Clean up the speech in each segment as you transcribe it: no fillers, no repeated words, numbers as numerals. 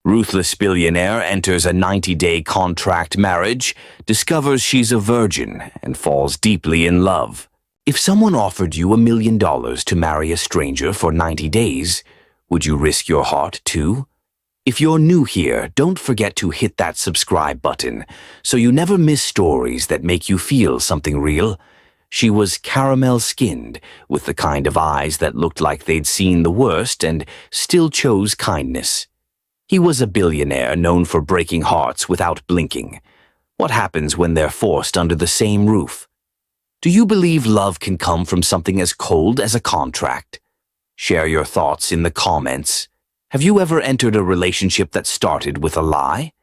Ruthless billionaire enters a 90-day contract marriage, discovers she's a virgin, and falls deeply in love. If someone offered you $1 million to marry a stranger for 90 days, would you risk your heart too? If you're new here, don't forget to hit that subscribe button so you never miss stories that make you feel something real. She was caramel-skinned, with the kind of eyes that looked like they'd seen the worst and still chose kindness. He was a billionaire known for breaking hearts without blinking. What happens when they're forced under the same roof? Do you believe love can come from something as cold as a contract? Share your thoughts in the comments. Have you ever entered a relationship that started with a lie?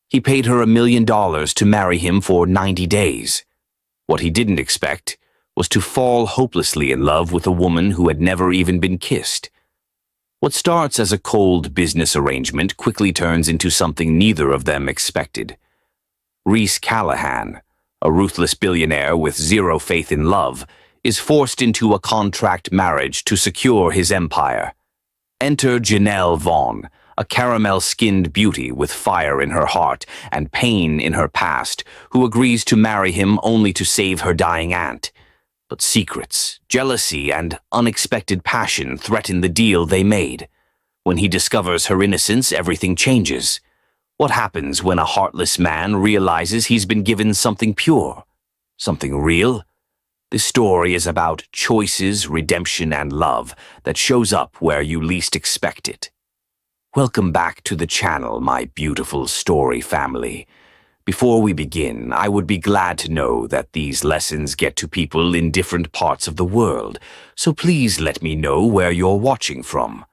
He paid her $1 million to marry him for 90 days. What he didn't expect was to fall hopelessly in love with a woman who had never even been kissed. What starts as a cold business arrangement quickly turns into something neither of them expected. Reese Callahan, a ruthless billionaire with zero faith in love, is forced into a contract marriage to secure his empire. Enter Janelle Vaughn, a caramel-skinned beauty with fire in her heart and pain in her past, who agrees to marry him only to save her dying aunt. But secrets, jealousy, and unexpected passion threaten the deal they made. When he discovers her innocence, everything changes. What happens when a heartless man realizes he's been given something pure, something real? This story is about choices, redemption, and love that shows up where you least expect it. Welcome back to the channel, my beautiful story family. Before we begin, I would be glad to know that these lessons get to people in different parts of the world, so please let me know where you're watching from.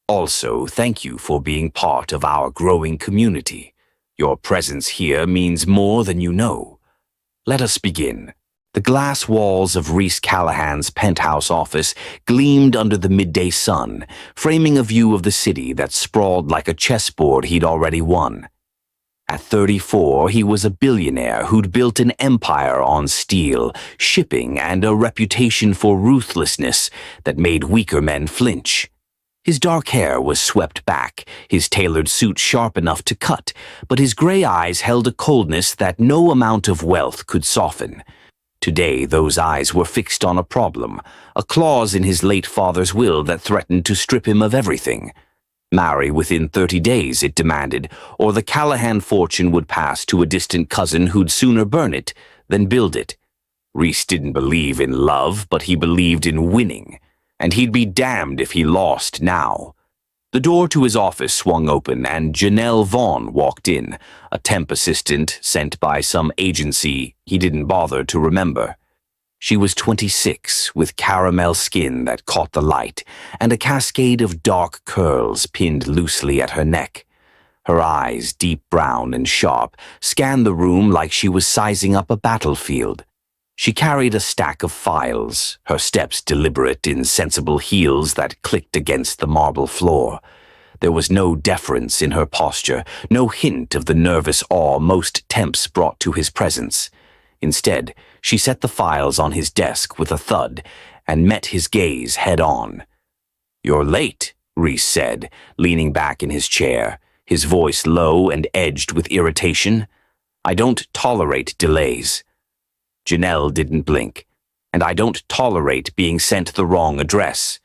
Also, thank you for being part of our growing community. Your presence here means more than you know. Let us begin. The glass walls of Reese Callahan's penthouse office gleamed under the midday sun, framing a view of the city that sprawled like a chessboard he'd already won. At 34, he was a billionaire who'd built an empire on steel, shipping, and a reputation for ruthlessness that made weaker men flinch. His dark hair was swept back, his tailored suit sharp enough to cut, but his gray eyes held a coldness that no amount of wealth could soften. Today, those eyes were fixed on a problem, a clause in his late father's will that threatened to strip him of everything. Marry within 30 days, it demanded, or the Callahan fortune would pass to a distant cousin who'd sooner burn it than build it. Reese didn't believe in love, but he believed in winning, and he'd be damned if he lost now. The door to his office swung open, and Janelle Vaughn walked in, a temp assistant sent by some agency he didn't bother to remember. She was 26, with caramel skin that caught the light, and a cascade of dark curls pinned loosely at her neck. Her eyes, deep brown and sharp, scanned the room like she was sizing up a battlefield. She carried a stack of files, her steps deliberate in sensible heels that clicked against the marble floor. There was no deference in her posture, no hint of the nervous awe most temps brought to his presence. Instead, she set the files on his desk with a thud and met his gaze head-on. "You're late," Reese said, leaning back in his chair, his voice low and edged with irritation. "I don't tolerate delays." Janelle didn't blink. "And I don't tolerate being sent the wrong address.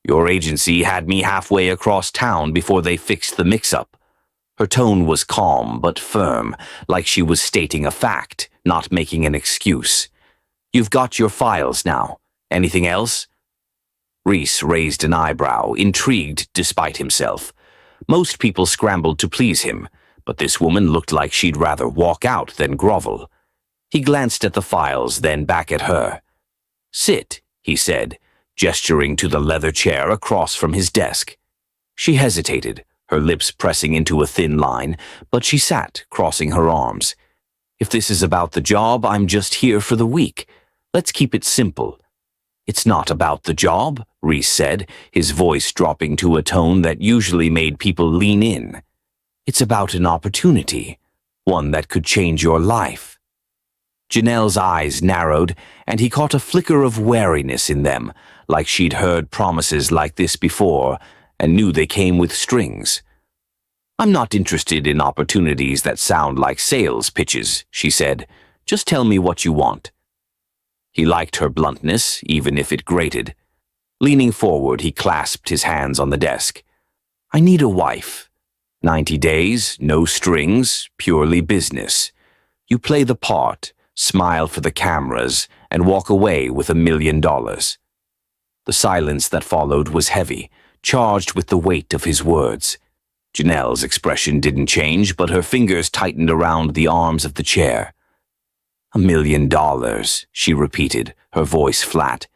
Your agency had me halfway across town before they fixed the mix-up." Her tone was calm but firm, like she was stating a fact, not making an excuse. "You've got your files now. Anything else?" Reese raised an eyebrow, intrigued despite himself. Most people scrambled to please him, but this woman looked like she'd rather walk out than grovel. He glanced at the files, then back at her. "Sit," he said, gesturing to the leather chair across from his desk. She hesitated, her lips pressing into a thin line, but she sat, crossing her arms. "If this is about the job, I'm just here for the week. Let's keep it simple." "It's not about the job," Reese said, his voice dropping to a tone that usually made people lean in. "It's about an opportunity, one that could change your life." Janelle's eyes narrowed, and he caught a flicker of wariness in them, like she'd heard promises like this before, and knew they came with strings. I'm not interested in opportunities that sound like sales pitches, she said. Just tell me what you want. He liked her bluntness, even if it grated. Leaning forward, he clasped his hands on the desk. I need a wife. 90 days, no strings, purely business. You play the part, smile for the cameras, and walk away with $1 million. The silence that followed was heavy, charged with the weight of his words. Janelle's expression didn't change, but her fingers tightened around the arms of the chair. $1 million, she repeated, her voice flat.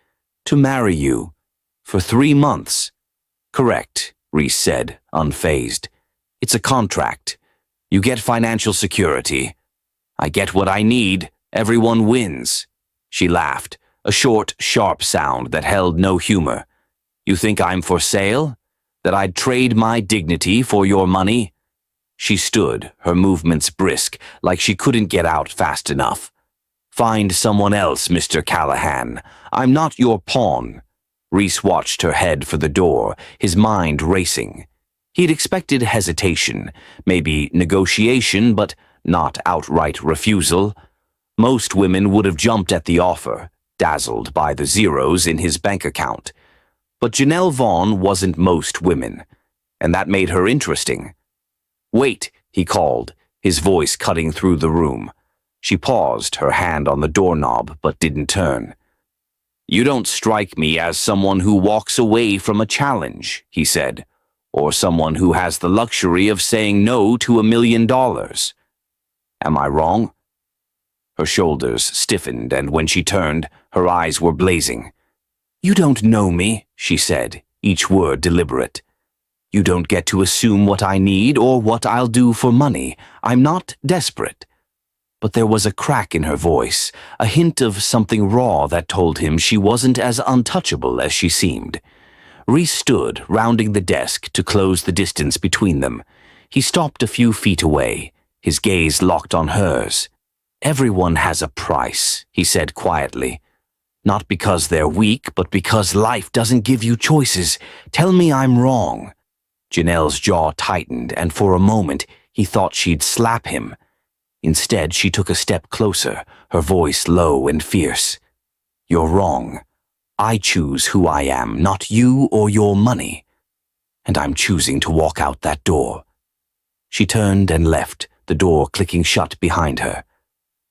To marry you. For 3 months. Correct, Reese said, unfazed. It's a contract. You get financial security. I get what I need. Everyone wins. She laughed, a short, sharp sound that held no humor. You think I'm for sale? That I'd trade my dignity for your money? She stood, her movements brisk, like she couldn't get out fast enough. Find someone else, Mr. Callahan. I'm not your pawn. Reese watched her head for the door, his mind racing. He'd expected hesitation, maybe negotiation, but not outright refusal. Most women would have jumped at the offer, dazzled by the zeros in his bank account. But Janelle Vaughn wasn't most women, and that made her interesting. Wait, he called, his voice cutting through the room. She paused, her hand on the doorknob, but didn't turn. You don't strike me as someone who walks away from a challenge, he said, or someone who has the luxury of saying no to $1 million. Am I wrong? Her shoulders stiffened, and when she turned, her eyes were blazing. You don't know me, she said, each word deliberate. You don't get to assume what I need or what I'll do for money. I'm not desperate. But there was a crack in her voice, a hint of something raw that told him she wasn't as untouchable as she seemed. Reese stood, rounding the desk to close the distance between them. He stopped a few feet away, his gaze locked on hers. Everyone has a price, he said quietly. Not because they're weak, but because life doesn't give you choices. Tell me I'm wrong. Janelle's jaw tightened, and for a moment he thought she'd slap him. Instead, she took a step closer, her voice low and fierce. You're wrong. I choose who I am, not you or your money. And I'm choosing to walk out that door. She turned and left, the door clicking shut behind her.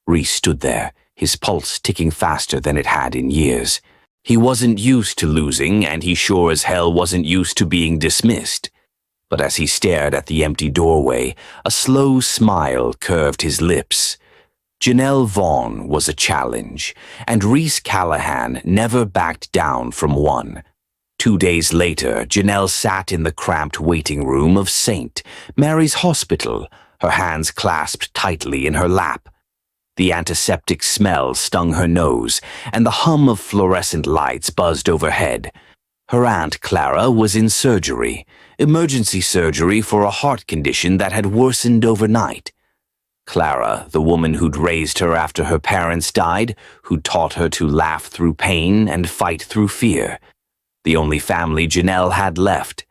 Reese stood there, his pulse ticking faster than it had in years. He wasn't used to losing, and he sure as hell wasn't used to being dismissed. But as he stared at the empty doorway, a slow smile curved his lips. Janelle Vaughn was a challenge, and Reese Callahan never backed down from one. 2 days later, Janelle sat in the cramped waiting room of St. Mary's Hospital, her hands clasped tightly in her lap. The antiseptic smell stung her nose, and the hum of fluorescent lights buzzed overhead. Her Aunt Clara was in surgery, emergency surgery for a heart condition that had worsened overnight. Clara, the woman who'd raised her after her parents died, who'd taught her to laugh through pain and fight through fear. The only family Janelle had left.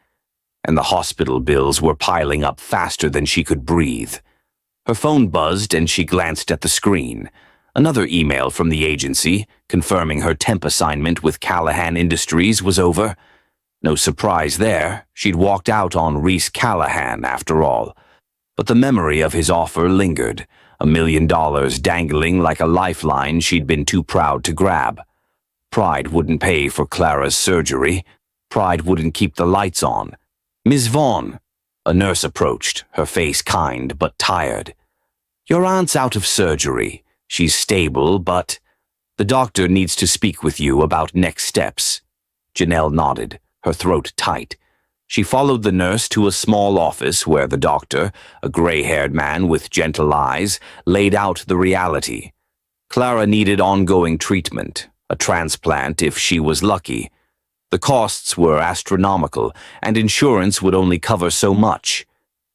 And the hospital bills were piling up faster than she could breathe. Her phone buzzed and she glanced at the screen. Another email from the agency, confirming her temp assignment with Callahan Industries was over. No surprise there, she'd walked out on Reese Callahan after all. But the memory of his offer lingered, $1 million dangling like a lifeline she'd been too proud to grab. Pride wouldn't pay for Clara's surgery. Pride wouldn't keep the lights on. Ms. Vaughn. A nurse approached, her face kind but tired. Your aunt's out of surgery. She's stable, but the doctor needs to speak with you about next steps. Janelle nodded, her throat tight. She followed the nurse to a small office where the doctor, a gray-haired man with gentle eyes, laid out the reality. Clara needed ongoing treatment, a transplant if she was lucky. The costs were astronomical, and insurance would only cover so much.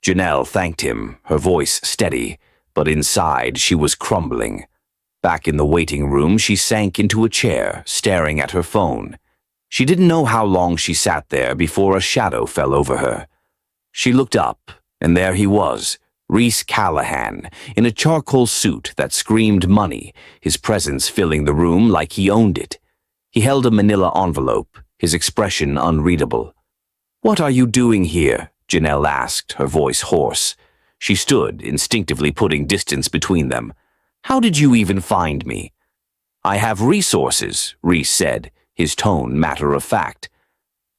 Janelle thanked him, her voice steady, but inside she was crumbling. Back in the waiting room, she sank into a chair, staring at her phone. She didn't know how long she sat there before a shadow fell over her. She looked up, And there he was, Reese Callahan, in a charcoal suit that screamed money, his presence filling the room like he owned it. He held a manila envelope, his expression unreadable. "What are you doing here?" Janelle asked, her voice hoarse. She stood, instinctively putting distance between them. "How did you even find me?" "I have resources," Reese said, his tone matter of fact.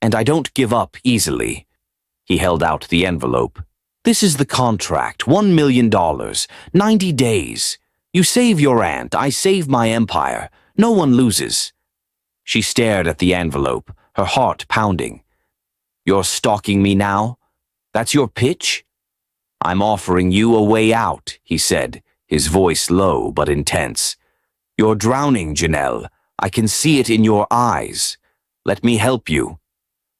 "And I don't give up easily." He held out the envelope. "This is the contract, $1 million, 90 days. You save your aunt, I save my empire. No one loses." She stared at the envelope, her heart pounding. "You're stalking me now? That's your pitch?" "I'm offering you a way out," he said, his voice low but intense. "You're drowning, Janelle. I can see it in your eyes. Let me help you."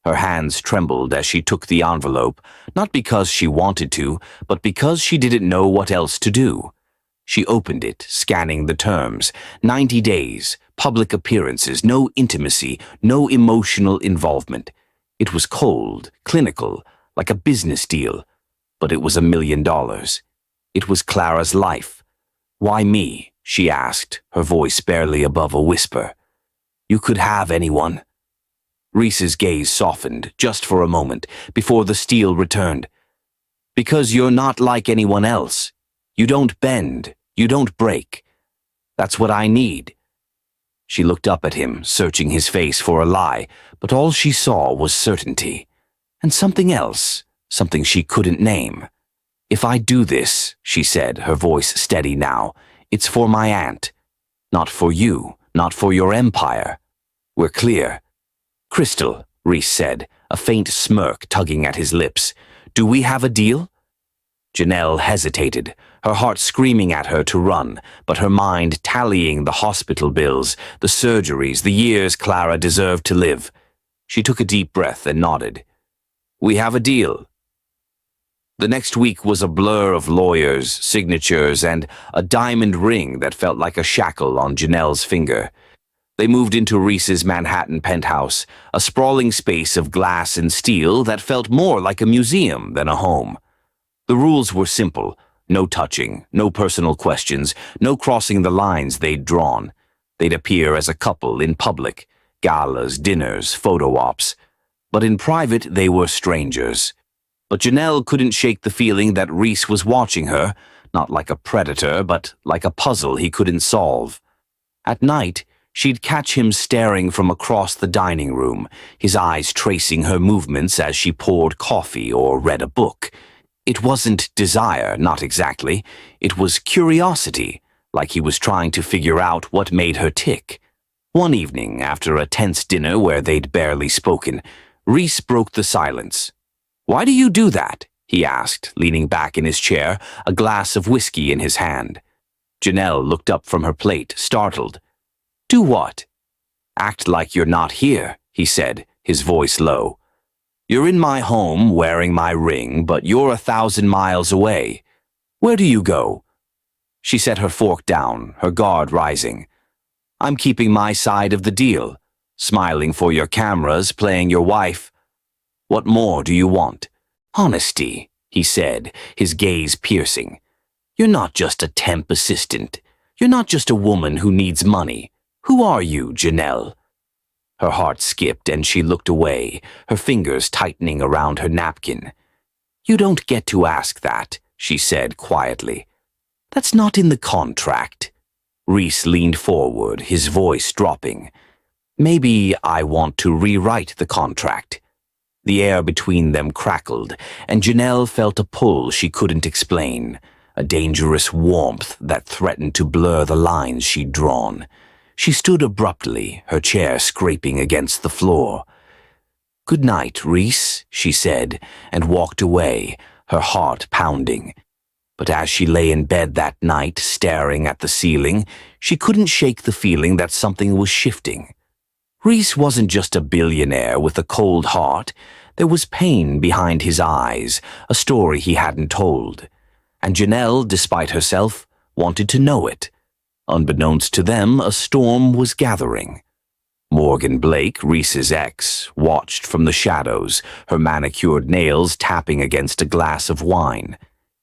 Her hands trembled as she took the envelope, not because she wanted to, but because she didn't know what else to do. She opened it, scanning the terms. 90 days, public appearances, no intimacy, no emotional involvement. It was cold, clinical, like a business deal. But it was $1 million. It was Clara's life. "Why me?" she asked, her voice barely above a whisper. "You could have anyone." Reese's gaze softened, just for a moment, before the steel returned. "Because you're not like anyone else. You don't bend. You don't break. That's what I need." She looked up at him, searching his face for a lie, but all she saw was certainty. And something else, something she couldn't name. "If I do this," she said, her voice steady now, "it's for my aunt. Not for you, not for your empire. We're clear." "Crystal," Reese said, a faint smirk tugging at his lips, "do we have a deal?" Janelle hesitated, her heart screaming at her to run, but her mind tallying the hospital bills, the surgeries, the years Clara deserved to live. She took a deep breath and nodded. "We have a deal." The next week was a blur of lawyers, signatures, and a diamond ring that felt like a shackle on Janelle's finger. They moved into Reese's Manhattan penthouse, a sprawling space of glass and steel that felt more like a museum than a home. The rules were simple: no touching, no personal questions, no crossing the lines they'd drawn. They'd appear as a couple in public, galas, dinners, photo ops. But in private, they were strangers. But Janelle couldn't shake the feeling that Reese was watching her, not like a predator, but like a puzzle he couldn't solve. At night, she'd catch him staring from across the dining room, his eyes tracing her movements as she poured coffee or read a book. It wasn't desire, not exactly. It was curiosity, like he was trying to figure out what made her tick. One evening, after a tense dinner where they'd barely spoken, Reese broke the silence. "Why do you do that?" he asked, leaning back in his chair, a glass of whiskey in his hand. Janelle looked up from her plate, startled. "Do what?" "Act like you're not here," he said, his voice low. "You're in my home wearing my ring, but you're 1,000 miles away. Where do you go?" She set her fork down, her guard rising. "I'm keeping my side of the deal, smiling for your cameras, playing your wife. What more do you want?" "Honesty," he said, his gaze piercing. "You're not just a temp assistant. You're not just a woman who needs money. Who are you, Janelle?" Her heart skipped and she looked away, her fingers tightening around her napkin. "You don't get to ask that," she said quietly. "That's not in the contract." Reese leaned forward, his voice dropping. "Maybe I want to rewrite the contract." The air between them crackled, and Janelle felt a pull she couldn't explain, a dangerous warmth that threatened to blur the lines she'd drawn. She stood abruptly, her chair scraping against the floor. "Good night, Reese," she said, and walked away, her heart pounding. But as she lay in bed that night, staring at the ceiling, she couldn't shake the feeling that something was shifting. Reese wasn't just a billionaire with a cold heart. There was pain behind his eyes, a story he hadn't told. And Janelle, despite herself, wanted to know it. Unbeknownst to them, a storm was gathering. Morgan Blake, Reese's ex, watched from the shadows, her manicured nails tapping against a glass of wine.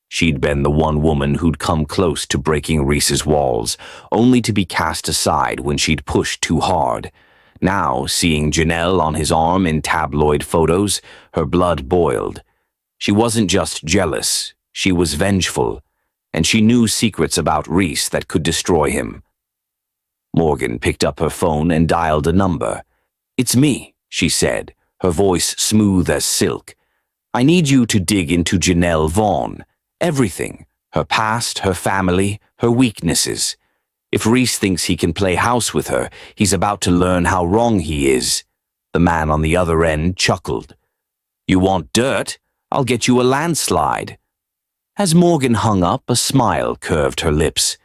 She'd been the one woman who'd come close to breaking Reese's walls, only to be cast aside when she'd pushed too hard. Now, seeing Janelle on his arm in tabloid photos, her blood boiled. She wasn't just jealous, she was vengeful, and she knew secrets about Reese that could destroy him. Morgan picked up her phone and dialed a number. "It's me," she said, her voice smooth as silk. "I need you to dig into Janelle Vaughn. Everything. Her past, her family, her weaknesses. If Reese thinks he can play house with her, he's about to learn how wrong he is." The man on the other end chuckled. "You want dirt? I'll get you a landslide." As Morgan hung up, a smile curved her lips.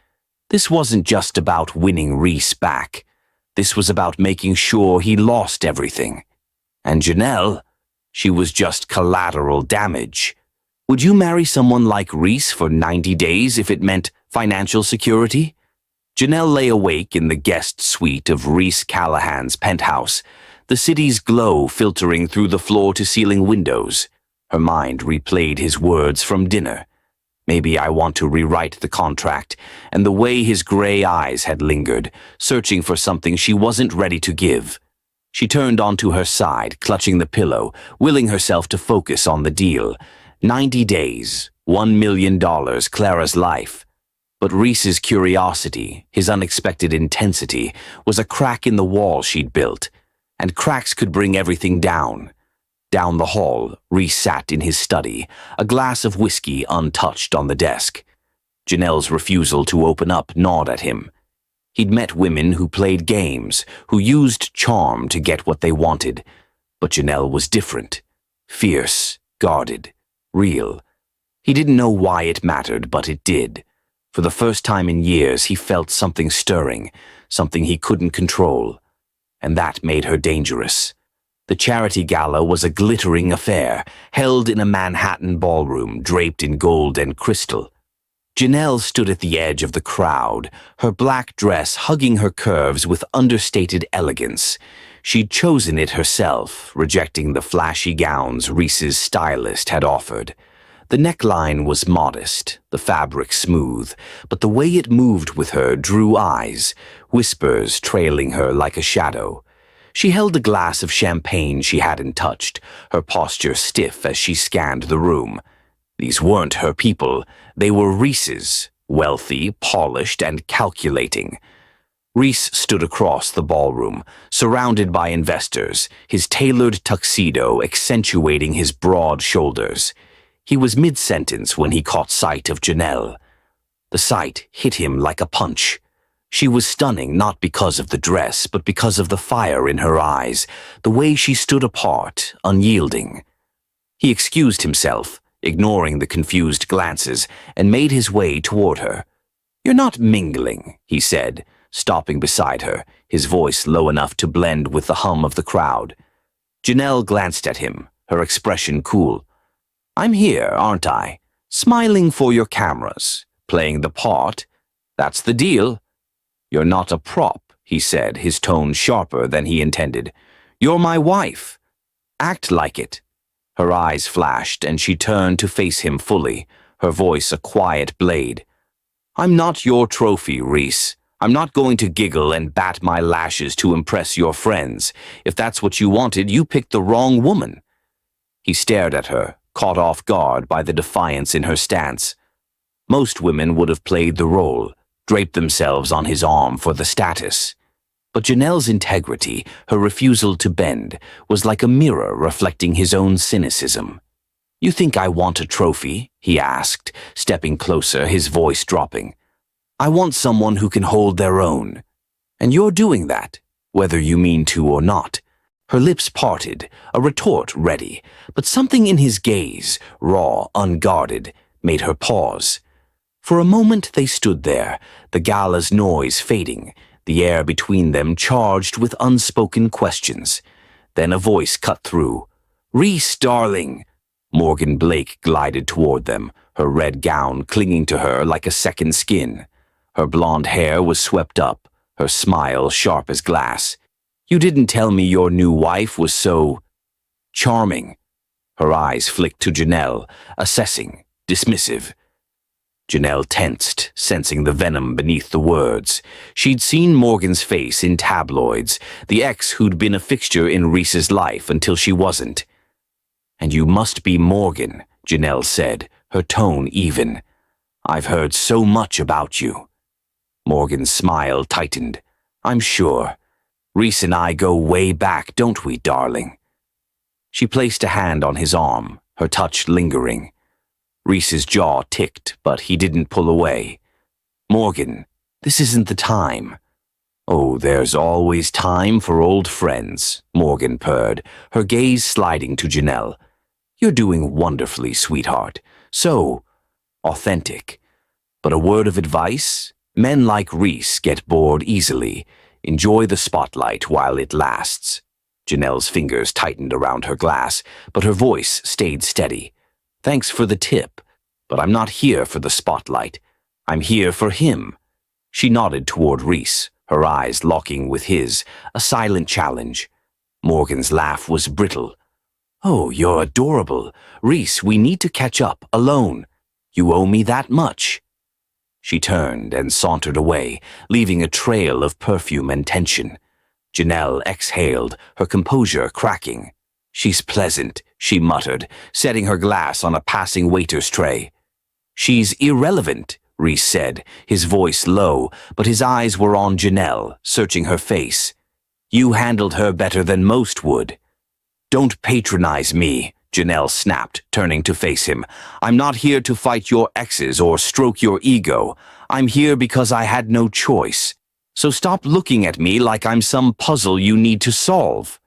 This wasn't just about winning Reese back. This was about making sure he lost everything. And Janelle, she was just collateral damage. Would you marry someone like Reese for 90 days if it meant financial security? Janelle lay awake in the guest suite of Reese Callahan's penthouse, the city's glow filtering through the floor-to-ceiling windows. Her mind replayed his words from dinner. Maybe I want to rewrite the contract, and the way his gray eyes had lingered, searching for something she wasn't ready to give. She turned onto her side, clutching the pillow, willing herself to focus on the deal. 90 days, $1 million, Clara's life. But Reese's curiosity, his unexpected intensity, was a crack in the wall she'd built, and cracks could bring everything down. Down the hall, Reese sat in his study, a glass of whiskey untouched on the desk. Janelle's refusal to open up gnawed at him. He'd met women who played games, who used charm to get what they wanted. But Janelle was different. Fierce, guarded, real. He didn't know why it mattered, but it did. For the first time in years, he felt something stirring, something he couldn't control. And that made her dangerous. The charity gala was a glittering affair, held in a Manhattan ballroom draped in gold and crystal. Janelle stood at the edge of the crowd, her black dress hugging her curves with understated elegance. She'd chosen it herself, rejecting the flashy gowns Reese's stylist had offered. The neckline was modest, the fabric smooth, but the way it moved with her drew eyes, whispers trailing her like a shadow. She held a glass of champagne she hadn't touched, her posture stiff as she scanned the room. These weren't her people, they were Reese's, wealthy, polished, and calculating. Reese stood across the ballroom, surrounded by investors, his tailored tuxedo accentuating his broad shoulders. He was mid-sentence when he caught sight of Janelle. The sight hit him like a punch. She was stunning not because of the dress, but because of the fire in her eyes, the way she stood apart, unyielding. He excused himself, ignoring the confused glances, and made his way toward her. "You're not mingling," he said, stopping beside her, his voice low enough to blend with the hum of the crowd. Janelle glanced at him, her expression cool. "I'm here, aren't I? Smiling for your cameras, playing the part. That's the deal." "You're not a prop," he said, his tone sharper than he intended. "You're my wife. Act like it." Her eyes flashed, and she turned to face him fully, her voice a quiet blade. "I'm not your trophy, Reese. I'm not going to giggle and bat my lashes to impress your friends. If that's what you wanted, you picked the wrong woman." He stared at her, caught off guard by the defiance in her stance. Most women would have played the role, draped themselves on his arm for the status. But Janelle's integrity, her refusal to bend, was like a mirror reflecting his own cynicism. "You think I want a trophy?" he asked, stepping closer, his voice dropping. "I want someone who can hold their own. And you're doing that, whether you mean to or not." Her lips parted, a retort ready, but something in his gaze, raw, unguarded, made her pause. For a moment they stood there, the gala's noise fading, the air between them charged with unspoken questions. Then a voice cut through. "Reese, darling!" Morgan Blake glided toward them, her red gown clinging to her like a second skin. Her blonde hair was swept up, her smile sharp as glass. You didn't tell me your new wife was so charming. Her eyes flicked to Janelle, assessing, dismissive. Janelle tensed, sensing the venom beneath the words. She'd seen Morgan's face in tabloids, the ex who'd been a fixture in Reese's life until she wasn't. And you must be Morgan, Janelle said, her tone even. I've heard so much about you. Morgan's smile tightened. I'm sure. Reese and I go way back, don't we, darling? She placed a hand on his arm, her touch lingering. Reese's jaw ticked, but he didn't pull away. Morgan, this isn't the time. Oh, there's always time for old friends, Morgan purred, her gaze sliding to Janelle. You're doing wonderfully, sweetheart. So authentic. But a word of advice? Men like Reese get bored easily. Enjoy the spotlight while it lasts. Janelle's fingers tightened around her glass, but her voice stayed steady. Thanks for the tip, but I'm not here for the spotlight. I'm here for him. She nodded toward Reese, her eyes locking with his, a silent challenge. Morgan's laugh was brittle. Oh, you're adorable. Reese, we need to catch up, alone. You owe me that much. She turned and sauntered away, leaving a trail of perfume and tension. Janelle exhaled, her composure cracking. She's pleasant, she muttered, setting her glass on a passing waiter's tray. She's irrelevant, Reese said, his voice low, but his eyes were on Janelle, searching her face. You handled her better than most would. Don't patronize me, Janelle snapped, turning to face him. I'm not here to fight your exes or stroke your ego. I'm here because I had no choice. So stop looking at me like I'm some puzzle you need to solve.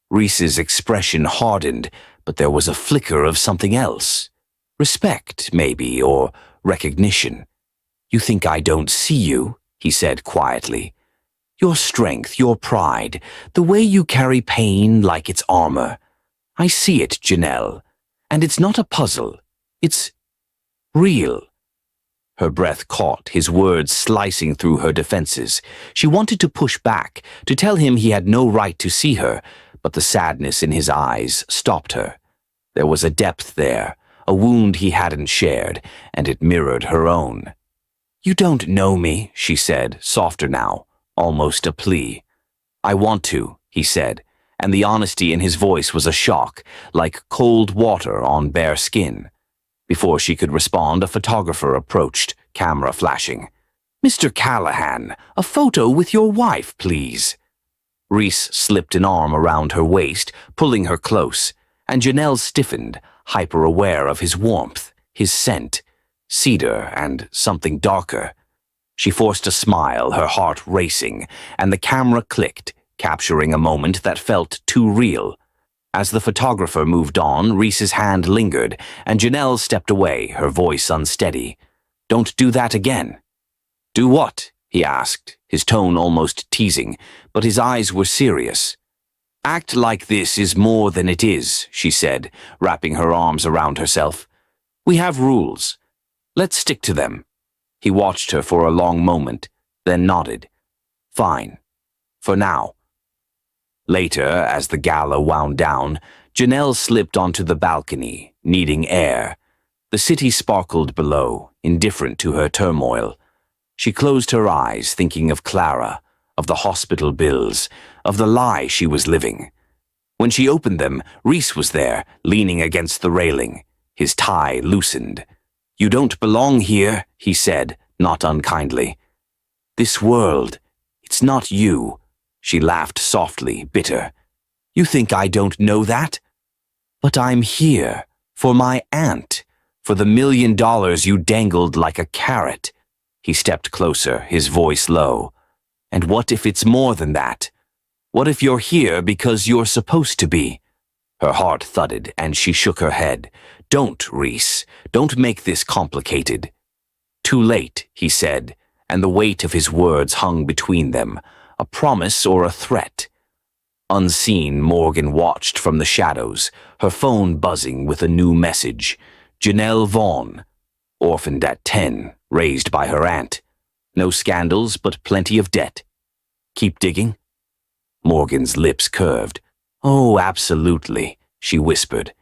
Reese's expression hardened, but there was a flicker of something else. Respect, maybe, or recognition. You think I don't see you? He said quietly. Your strength, your pride, the way you carry pain like it's armor. I see it, Janelle. And it's not a puzzle. It's real. Her breath caught, his words slicing through her defenses. She wanted to push back, to tell him he had no right to see her, but the sadness in his eyes stopped her. There was a depth there, a wound he hadn't shared, and it mirrored her own. You don't know me, she said, softer now, almost a plea. I want to, he said, and the honesty in his voice was a shock, like cold water on bare skin. Before she could respond, a photographer approached, camera flashing. Mr. Callahan, a photo with your wife, please. Reese slipped an arm around her waist, pulling her close, and Janelle stiffened, hyper-aware of his warmth, his scent, cedar and something darker. She forced a smile, her heart racing, and the camera clicked, capturing a moment that felt too real. As the photographer moved on, Reese's hand lingered, and Janelle stepped away, her voice unsteady. Don't do that again. Do what? He asked, his tone almost teasing, but his eyes were serious. Act like this is more than it is, she said, wrapping her arms around herself. We have rules. Let's stick to them. He watched her for a long moment, then nodded. Fine. For now. Later, as the gala wound down, Janelle slipped onto the balcony, needing air. The city sparkled below, indifferent to her turmoil. She closed her eyes, thinking of Clara, of the hospital bills, of the lie she was living. When she opened them, Reese was there, leaning against the railing. His tie loosened. You don't belong here, he said, not unkindly. This world, it's not you. She laughed softly, bitter. You think I don't know that? But I'm here, for my aunt, for the $1 million you dangled like a carrot. He stepped closer, his voice low. And what if it's more than that? What if you're here because you're supposed to be? Her heart thudded, and she shook her head. Don't, Reese. Don't make this complicated. Too late, he said, and the weight of his words hung between them. A promise or a threat? Unseen, Morgan watched from the shadows, her phone buzzing with a new message. Janelle Vaughn, orphaned at 10, raised by her aunt. No scandals, but plenty of debt. Keep digging? Morgan's lips curved. "Oh, absolutely," she whispered.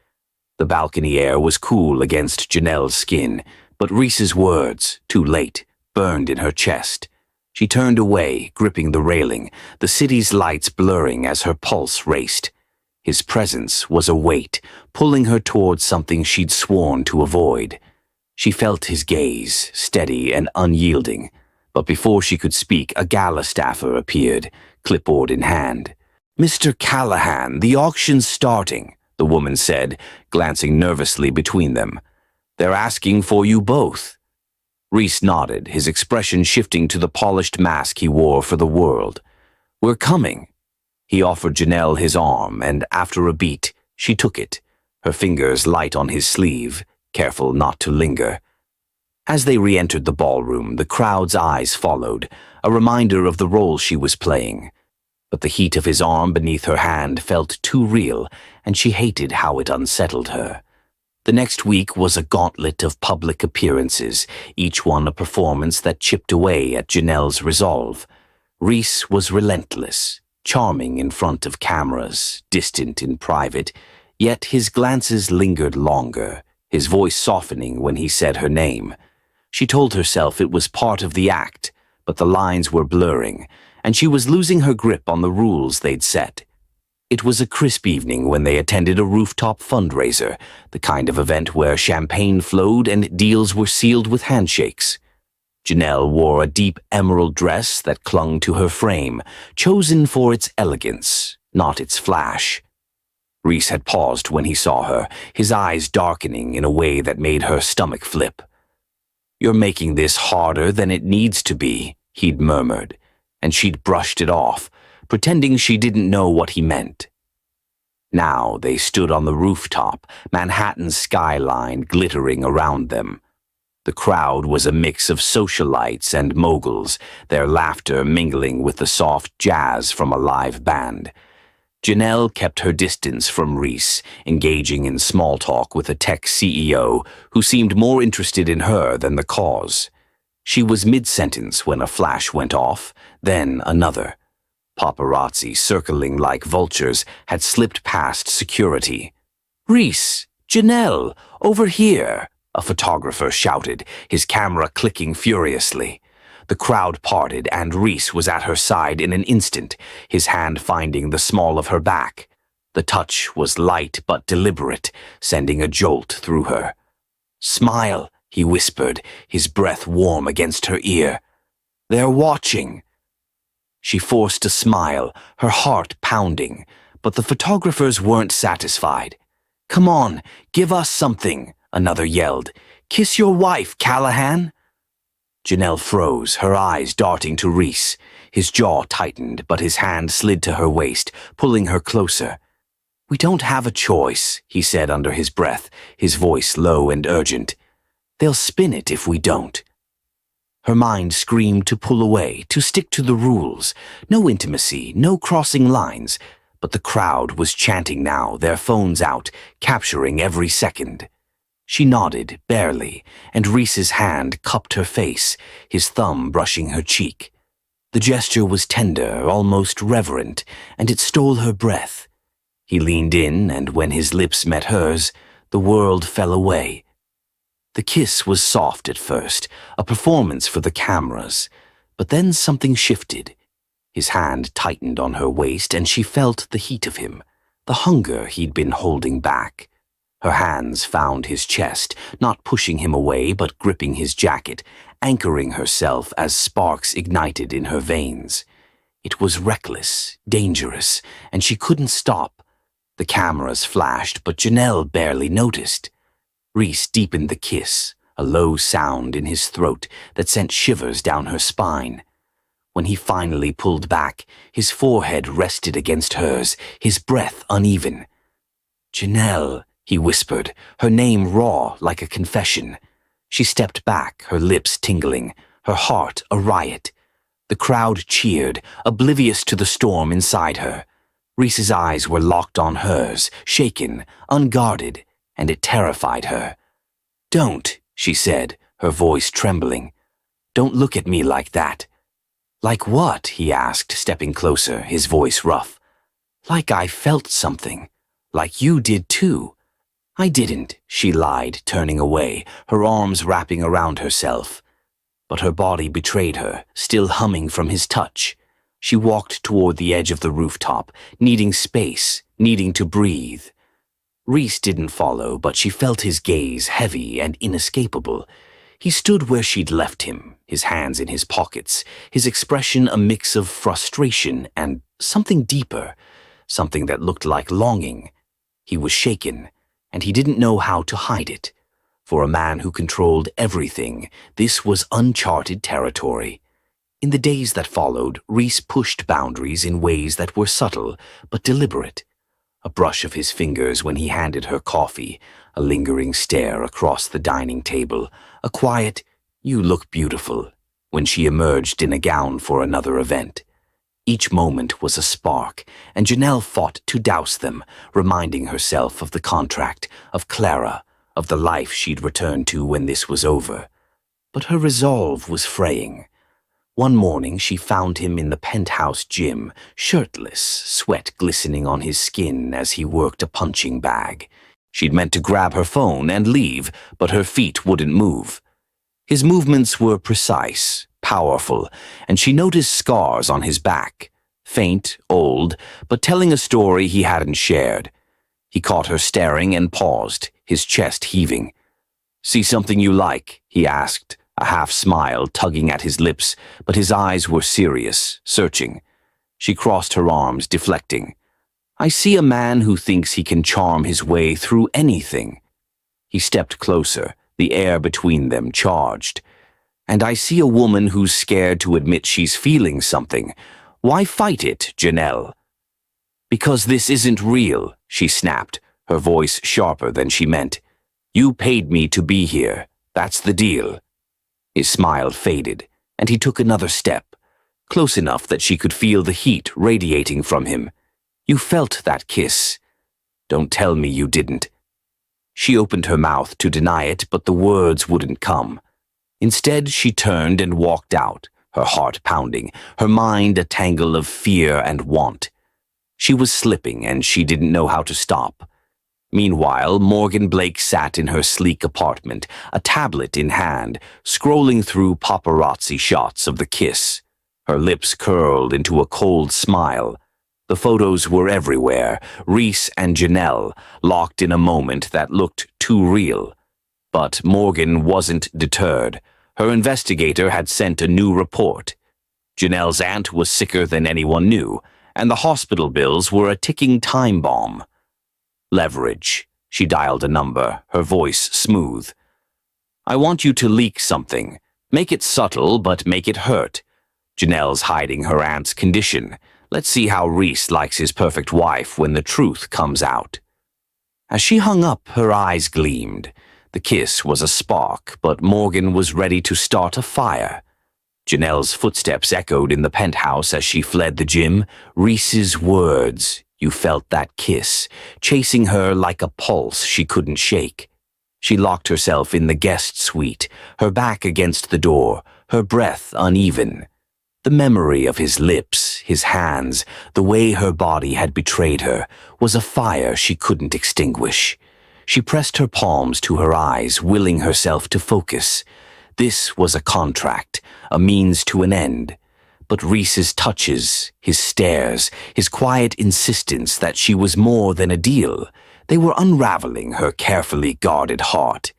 The balcony air was cool against Janelle's skin, but Reese's words, too late, burned in her chest. She turned away, gripping the railing, the city's lights blurring as her pulse raced. His presence was a weight, pulling her towards something she'd sworn to avoid. She felt his gaze, steady and unyielding, but before she could speak, a gala staffer appeared, clipboard in hand. "Mr. Callahan, the auction's starting," the woman said, glancing nervously between them. "They're asking for you both." Reese nodded, his expression shifting to the polished mask he wore for the world. "We're coming." He offered Janelle his arm, and after a beat, she took it, her fingers light on his sleeve, careful not to linger. As they re-entered the ballroom, the crowd's eyes followed, a reminder of the role she was playing. But the heat of his arm beneath her hand felt too real, and she hated how it unsettled her. The next week was a gauntlet of public appearances, each one a performance that chipped away at Janelle's resolve. Reese was relentless, charming in front of cameras, distant in private, yet his glances lingered longer, his voice softening when he said her name. She told herself it was part of the act, but the lines were blurring, and she was losing her grip on the rules they'd set. It was a crisp evening when they attended a rooftop fundraiser, the kind of event where champagne flowed and deals were sealed with handshakes. Janelle wore a deep emerald dress that clung to her frame, chosen for its elegance, not its flash. Reese had paused when he saw her, his eyes darkening in a way that made her stomach flip. "You're making this harder than it needs to be," he'd murmured, and she'd brushed it off, pretending she didn't know what he meant. Now they stood on the rooftop, Manhattan's skyline glittering around them. The crowd was a mix of socialites and moguls, their laughter mingling with the soft jazz from a live band. Janelle kept her distance from Reese, engaging in small talk with a tech CEO who seemed more interested in her than the cause. She was mid-sentence when a flash went off, then another. Paparazzi, circling like vultures, had slipped past security. "Reese! Janelle! Over here!" a photographer shouted, his camera clicking furiously. The crowd parted, and Reese was at her side in an instant, his hand finding the small of her back. The touch was light but deliberate, sending a jolt through her. "Smile," he whispered, his breath warm against her ear. "They're watching." She forced a smile, her heart pounding, but the photographers weren't satisfied. "Come on, give us something," another yelled. "Kiss your wife, Callahan." Janelle froze, her eyes darting to Reese. His jaw tightened, but his hand slid to her waist, pulling her closer. "We don't have a choice," he said under his breath, his voice low and urgent. "They'll spin it if we don't." Her mind screamed to pull away, to stick to the rules. No intimacy, no crossing lines. But the crowd was chanting now, their phones out, capturing every second. She nodded, barely, and Reese's hand cupped her face, his thumb brushing her cheek. The gesture was tender, almost reverent, and it stole her breath. He leaned in, and when his lips met hers, the world fell away. The kiss was soft at first, a performance for the cameras, but then something shifted. His hand tightened on her waist, and she felt the heat of him, the hunger he'd been holding back. Her hands found his chest, not pushing him away but gripping his jacket, anchoring herself as sparks ignited in her veins. It was reckless, dangerous, and she couldn't stop. The cameras flashed, but Janelle barely noticed. Reese deepened the kiss, a low sound in his throat that sent shivers down her spine. When he finally pulled back, his forehead rested against hers, his breath uneven. "Janelle," he whispered, her name raw like a confession. She stepped back, her lips tingling, her heart a riot. The crowd cheered, oblivious to the storm inside her. Reese's eyes were locked on hers, shaken, unguarded, and it terrified her. "Don't," she said, her voice trembling. "Don't look at me like that." Like what? He asked, stepping closer, his voice rough. Like I felt something. Like you did too. I didn't, she lied, turning away, her arms wrapping around herself. But her body betrayed her, still humming from his touch. She walked toward the edge of the rooftop, needing space, needing to breathe. Reese didn't follow, but she felt his gaze heavy and inescapable. He stood where she'd left him, his hands in his pockets, his expression a mix of frustration and something deeper, something that looked like longing. He was shaken, and he didn't know how to hide it. For a man who controlled everything, this was uncharted territory. In the days that followed, Reese pushed boundaries in ways that were subtle but deliberate. A brush of his fingers when he handed her coffee, a lingering stare across the dining table, a quiet, "You look beautiful," when she emerged in a gown for another event. Each moment was a spark, and Janelle fought to douse them, reminding herself of the contract, of Clara, of the life she'd return to when this was over. But her resolve was fraying. One morning she found him in the penthouse gym, shirtless, sweat glistening on his skin as he worked a punching bag. She'd meant to grab her phone and leave, but her feet wouldn't move. His movements were precise, powerful, and she noticed scars on his back, faint, old, but telling a story he hadn't shared. He caught her staring and paused, his chest heaving. "See something you like?" he asked, a half-smile tugging at his lips, but his eyes were serious, searching. She crossed her arms, deflecting. "I see a man who thinks he can charm his way through anything." He stepped closer, the air between them charged. "And I see a woman who's scared to admit she's feeling something. Why fight it, Janelle?" "Because this isn't real," she snapped, her voice sharper than she meant. "You paid me to be here. That's the deal." His smile faded, and he took another step, close enough that she could feel the heat radiating from him. "You felt that kiss. Don't tell me you didn't." She opened her mouth to deny it, but the words wouldn't come. Instead, she turned and walked out, her heart pounding, her mind a tangle of fear and want. She was slipping, and she didn't know how to stop. Meanwhile, Morgan Blake sat in her sleek apartment, a tablet in hand, scrolling through paparazzi shots of the kiss. Her lips curled into a cold smile. The photos were everywhere, Reese and Janelle, locked in a moment that looked too real. But Morgan wasn't deterred. Her investigator had sent a new report. Janelle's aunt was sicker than anyone knew, and the hospital bills were a ticking time bomb. Leverage. She dialed a number, her voice smooth. "I want you to leak something. Make it subtle, but make it hurt. Janelle's hiding her aunt's condition. Let's see how Reese likes his perfect wife when the truth comes out." As she hung up, her eyes gleamed. The kiss was a spark, but Morgan was ready to start a fire. Janelle's footsteps echoed in the penthouse as she fled the gym. Reese's words, "You felt that kiss," chasing her like a pulse she couldn't shake. She locked herself in the guest suite, her back against the door, her breath uneven. The memory of his lips, his hands, the way her body had betrayed her, was a fire she couldn't extinguish. She pressed her palms to her eyes, willing herself to focus. This was a contract, a means to an end. But Reese's touches, his stares, his quiet insistence that she was more than a deal, they were unraveling her carefully guarded heart.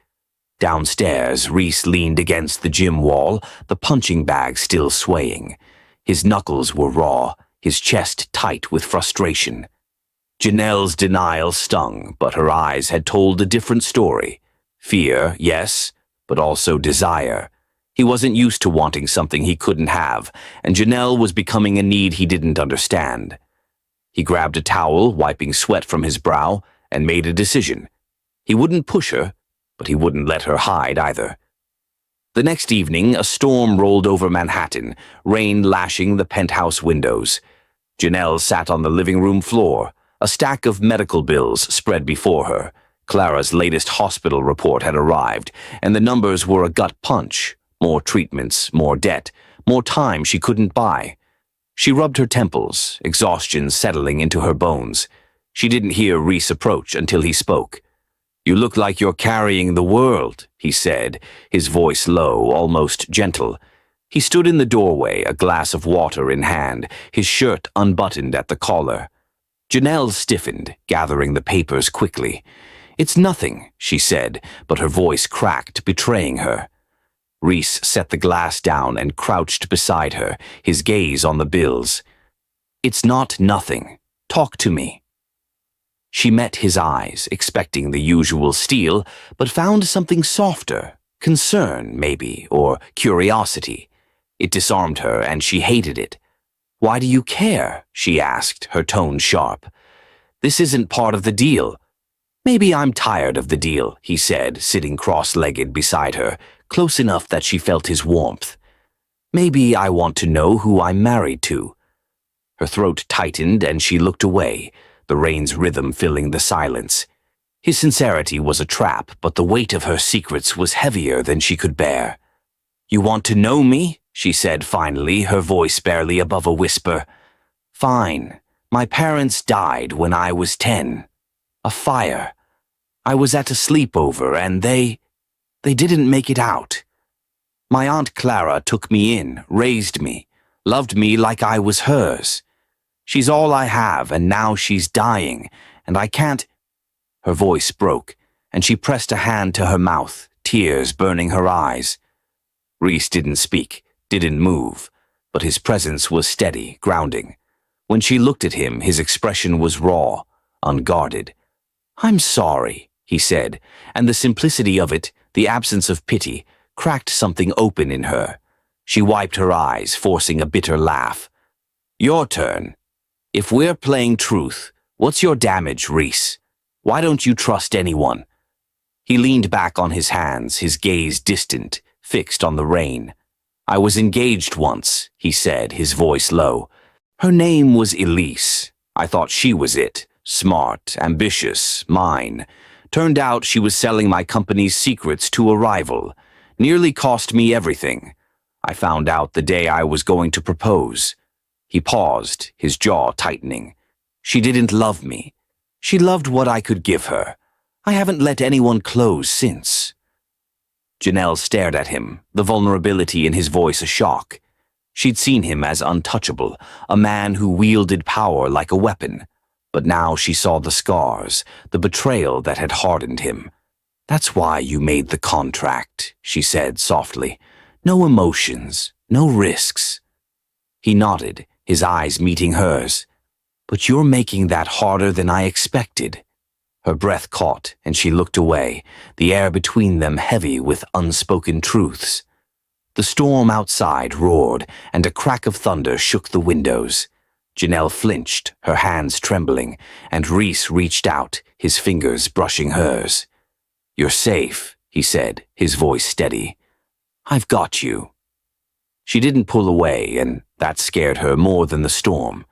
Downstairs, Reese leaned against the gym wall, the punching bag still swaying. His knuckles were raw, his chest tight with frustration. Janelle's denial stung, but her eyes had told a different story. Fear, yes, but also desire. He wasn't used to wanting something he couldn't have, and Janelle was becoming a need he didn't understand. He grabbed a towel, wiping sweat from his brow, and made a decision. He wouldn't push her, but he wouldn't let her hide either. The next evening, a storm rolled over Manhattan, rain lashing the penthouse windows. Janelle sat on the living room floor, a stack of medical bills spread before her. Clara's latest hospital report had arrived, and the numbers were a gut punch. More treatments, more debt, more time she couldn't buy. She rubbed her temples, exhaustion settling into her bones. She didn't hear Reese approach until he spoke. "You look like you're carrying the world," he said, his voice low, almost gentle. He stood in the doorway, a glass of water in hand, his shirt unbuttoned at the collar. Janelle stiffened, gathering the papers quickly. "It's nothing," she said, but her voice cracked, betraying her. Reese set the glass down and crouched beside her, his gaze on the bills. "It's not nothing. Talk to me." She met his eyes, expecting the usual steel, but found something softer, concern, maybe, or curiosity. It disarmed her, and she hated it. "Why do you care?" she asked, her tone sharp. "This isn't part of the deal." "Maybe I'm tired of the deal," he said, sitting cross-legged beside her, close enough that she felt his warmth. "Maybe I want to know who I'm married to." Her throat tightened and she looked away, the rain's rhythm filling the silence. His sincerity was a trap, but the weight of her secrets was heavier than she could bear. "You want to know me?" she said finally, her voice barely above a whisper. "Fine. My parents died when I was 10. A fire. I was at a sleepover and they didn't make it out. My Aunt Clara took me in, raised me, loved me like I was hers. She's all I have, and now she's dying, and I can't—" Her voice broke, and she pressed a hand to her mouth, tears burning her eyes. Reese didn't speak, didn't move, but his presence was steady, grounding. When she looked at him, his expression was raw, unguarded. "I'm sorry," he said, and the simplicity of it, the absence of pity, cracked something open in her. She wiped her eyes, forcing a bitter laugh. "Your turn. If we're playing truth, what's your damage, Reese? Why don't you trust anyone?" He leaned back on his hands, his gaze distant, fixed on the rain. "I was engaged once," he said, his voice low. "Her name was Elise. I thought she was it. Smart, ambitious, mine. Turned out she was selling my company's secrets to a rival. Nearly cost me everything. I found out the day I was going to propose." He paused, his jaw tightening. "She didn't love me. She loved what I could give her. I haven't let anyone close since." Janelle stared at him, the vulnerability in his voice a shock. She'd seen him as untouchable, a man who wielded power like a weapon. But now she saw the scars, the betrayal that had hardened him. "That's why you made the contract," she said softly. "No emotions, no risks." He nodded, his eyes meeting hers. "But you're making that harder than I expected." Her breath caught, and she looked away, the air between them heavy with unspoken truths. The storm outside roared, and a crack of thunder shook the windows. Janelle flinched, her hands trembling, and Reese reached out, his fingers brushing hers. "You're safe," he said, his voice steady. "I've got you." She didn't pull away, and that scared her more than the storm.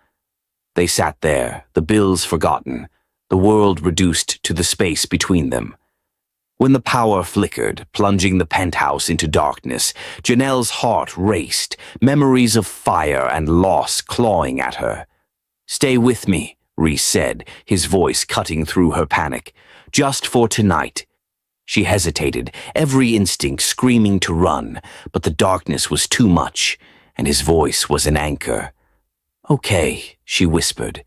They sat there, the bills forgotten, the world reduced to the space between them. When the power flickered, plunging the penthouse into darkness, Janelle's heart raced, memories of fire and loss clawing at her. "Stay with me," Reese said, his voice cutting through her panic. "Just for tonight." She hesitated, every instinct screaming to run, but the darkness was too much, and his voice was an anchor. "Okay," she whispered.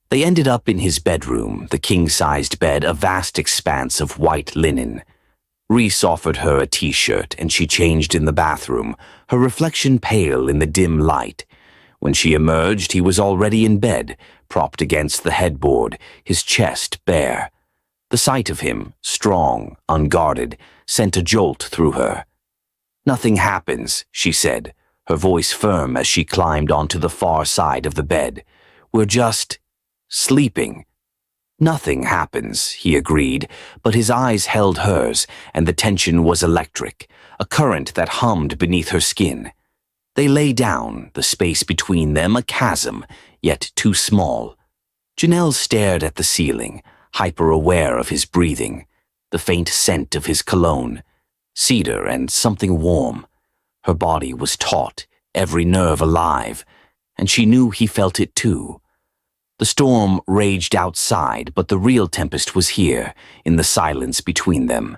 They ended up in his bedroom, the king-sized bed, a vast expanse of white linen. Reese offered her a t-shirt, and she changed in the bathroom, her reflection pale in the dim light. When she emerged, he was already in bed, propped against the headboard, his chest bare. The sight of him, strong, unguarded, sent a jolt through her. "Nothing happens," she said, her voice firm as she climbed onto the far side of the bed. "We're just sleeping." "Nothing happens," he agreed, but his eyes held hers, and the tension was electric, a current that hummed beneath her skin. They lay down, the space between them a chasm, yet too small. Janelle stared at the ceiling, hyper-aware of his breathing, the faint scent of his cologne, cedar and something warm. Her body was taut, every nerve alive, and she knew he felt it too. The storm raged outside, but the real tempest was here, in the silence between them.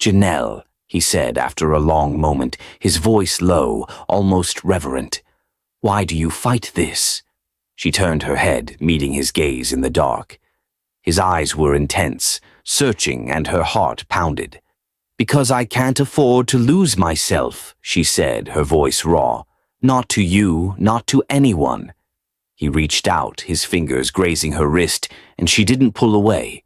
"Janelle," he said after a long moment, his voice low, almost reverent. "Why do you fight this?" She turned her head, meeting his gaze in the dark. His eyes were intense, searching, and her heart pounded. "Because I can't afford to lose myself," she said, her voice raw. "Not to you, not to anyone." He reached out, his fingers grazing her wrist, and she didn't pull away.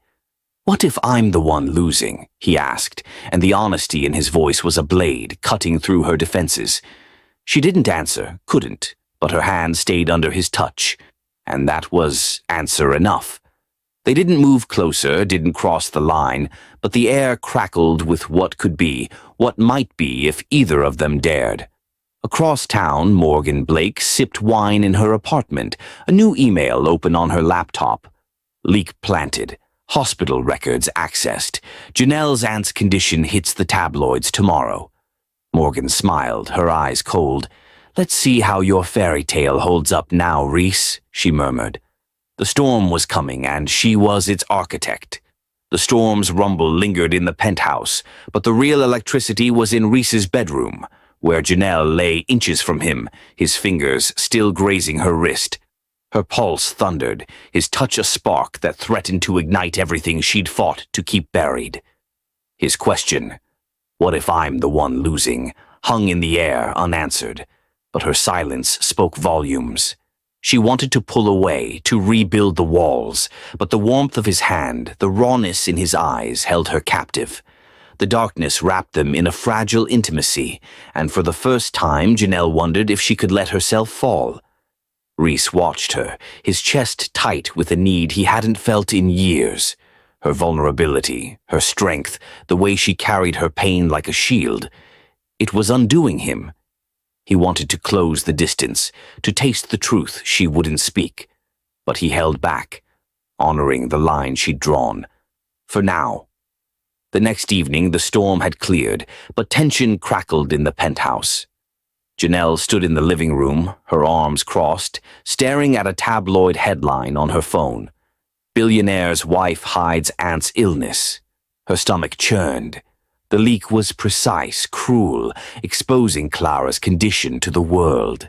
"What if I'm the one losing?" he asked, and the honesty in his voice was a blade cutting through her defenses. She didn't answer, couldn't, but her hand stayed under his touch, and that was answer enough. They didn't move closer, didn't cross the line, but the air crackled with what could be, what might be if either of them dared. Across town, Morgan Blake sipped wine in her apartment, a new email open on her laptop. Leak planted. Hospital records accessed. Janelle's aunt's condition hits the tabloids tomorrow. Morgan smiled, her eyes cold. "Let's see how your fairy tale holds up now, Reese," she murmured. The storm was coming, and she was its architect. The storm's rumble lingered in the penthouse, but the real electricity was in Reese's bedroom, where Janelle lay inches from him, his fingers still grazing her wrist. Her pulse thundered, his touch a spark that threatened to ignite everything she'd fought to keep buried. His question, "What if I'm the one losing?" hung in the air unanswered, but her silence spoke volumes. She wanted to pull away, to rebuild the walls, but the warmth of his hand, the rawness in his eyes held her captive. The darkness wrapped them in a fragile intimacy, and for the first time Janelle wondered if she could let herself fall. Reese watched her, his chest tight with a need he hadn't felt in years. Her vulnerability, her strength, the way she carried her pain like a shield. It was undoing him. He wanted to close the distance, to taste the truth she wouldn't speak. But he held back, honoring the line she'd drawn. For now. The next evening the storm had cleared, but tension crackled in the penthouse. Janelle stood in the living room, her arms crossed, staring at a tabloid headline on her phone. "Billionaire's wife hides aunt's illness." Her stomach churned. The leak was precise, cruel, exposing Clara's condition to the world.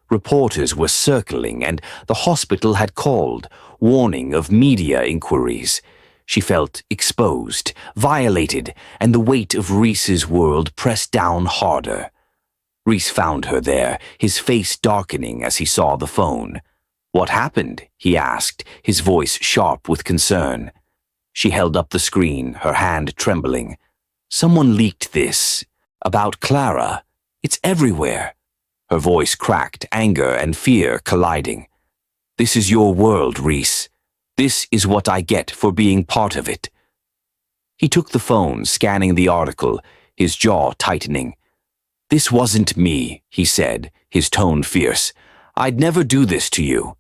Reporters were circling, and the hospital had called, warning of media inquiries. She felt exposed, violated, and the weight of Reese's world pressed down harder. Reese found her there, his face darkening as he saw the phone. "What happened?" he asked, his voice sharp with concern. She held up the screen, her hand trembling. "Someone leaked this. About Clara. It's everywhere." Her voice cracked, anger and fear colliding. "This is your world, Reese. This is what I get for being part of it." He took the phone, scanning the article, his jaw tightening. "This wasn't me," he said, his tone fierce. "I'd never do this to you."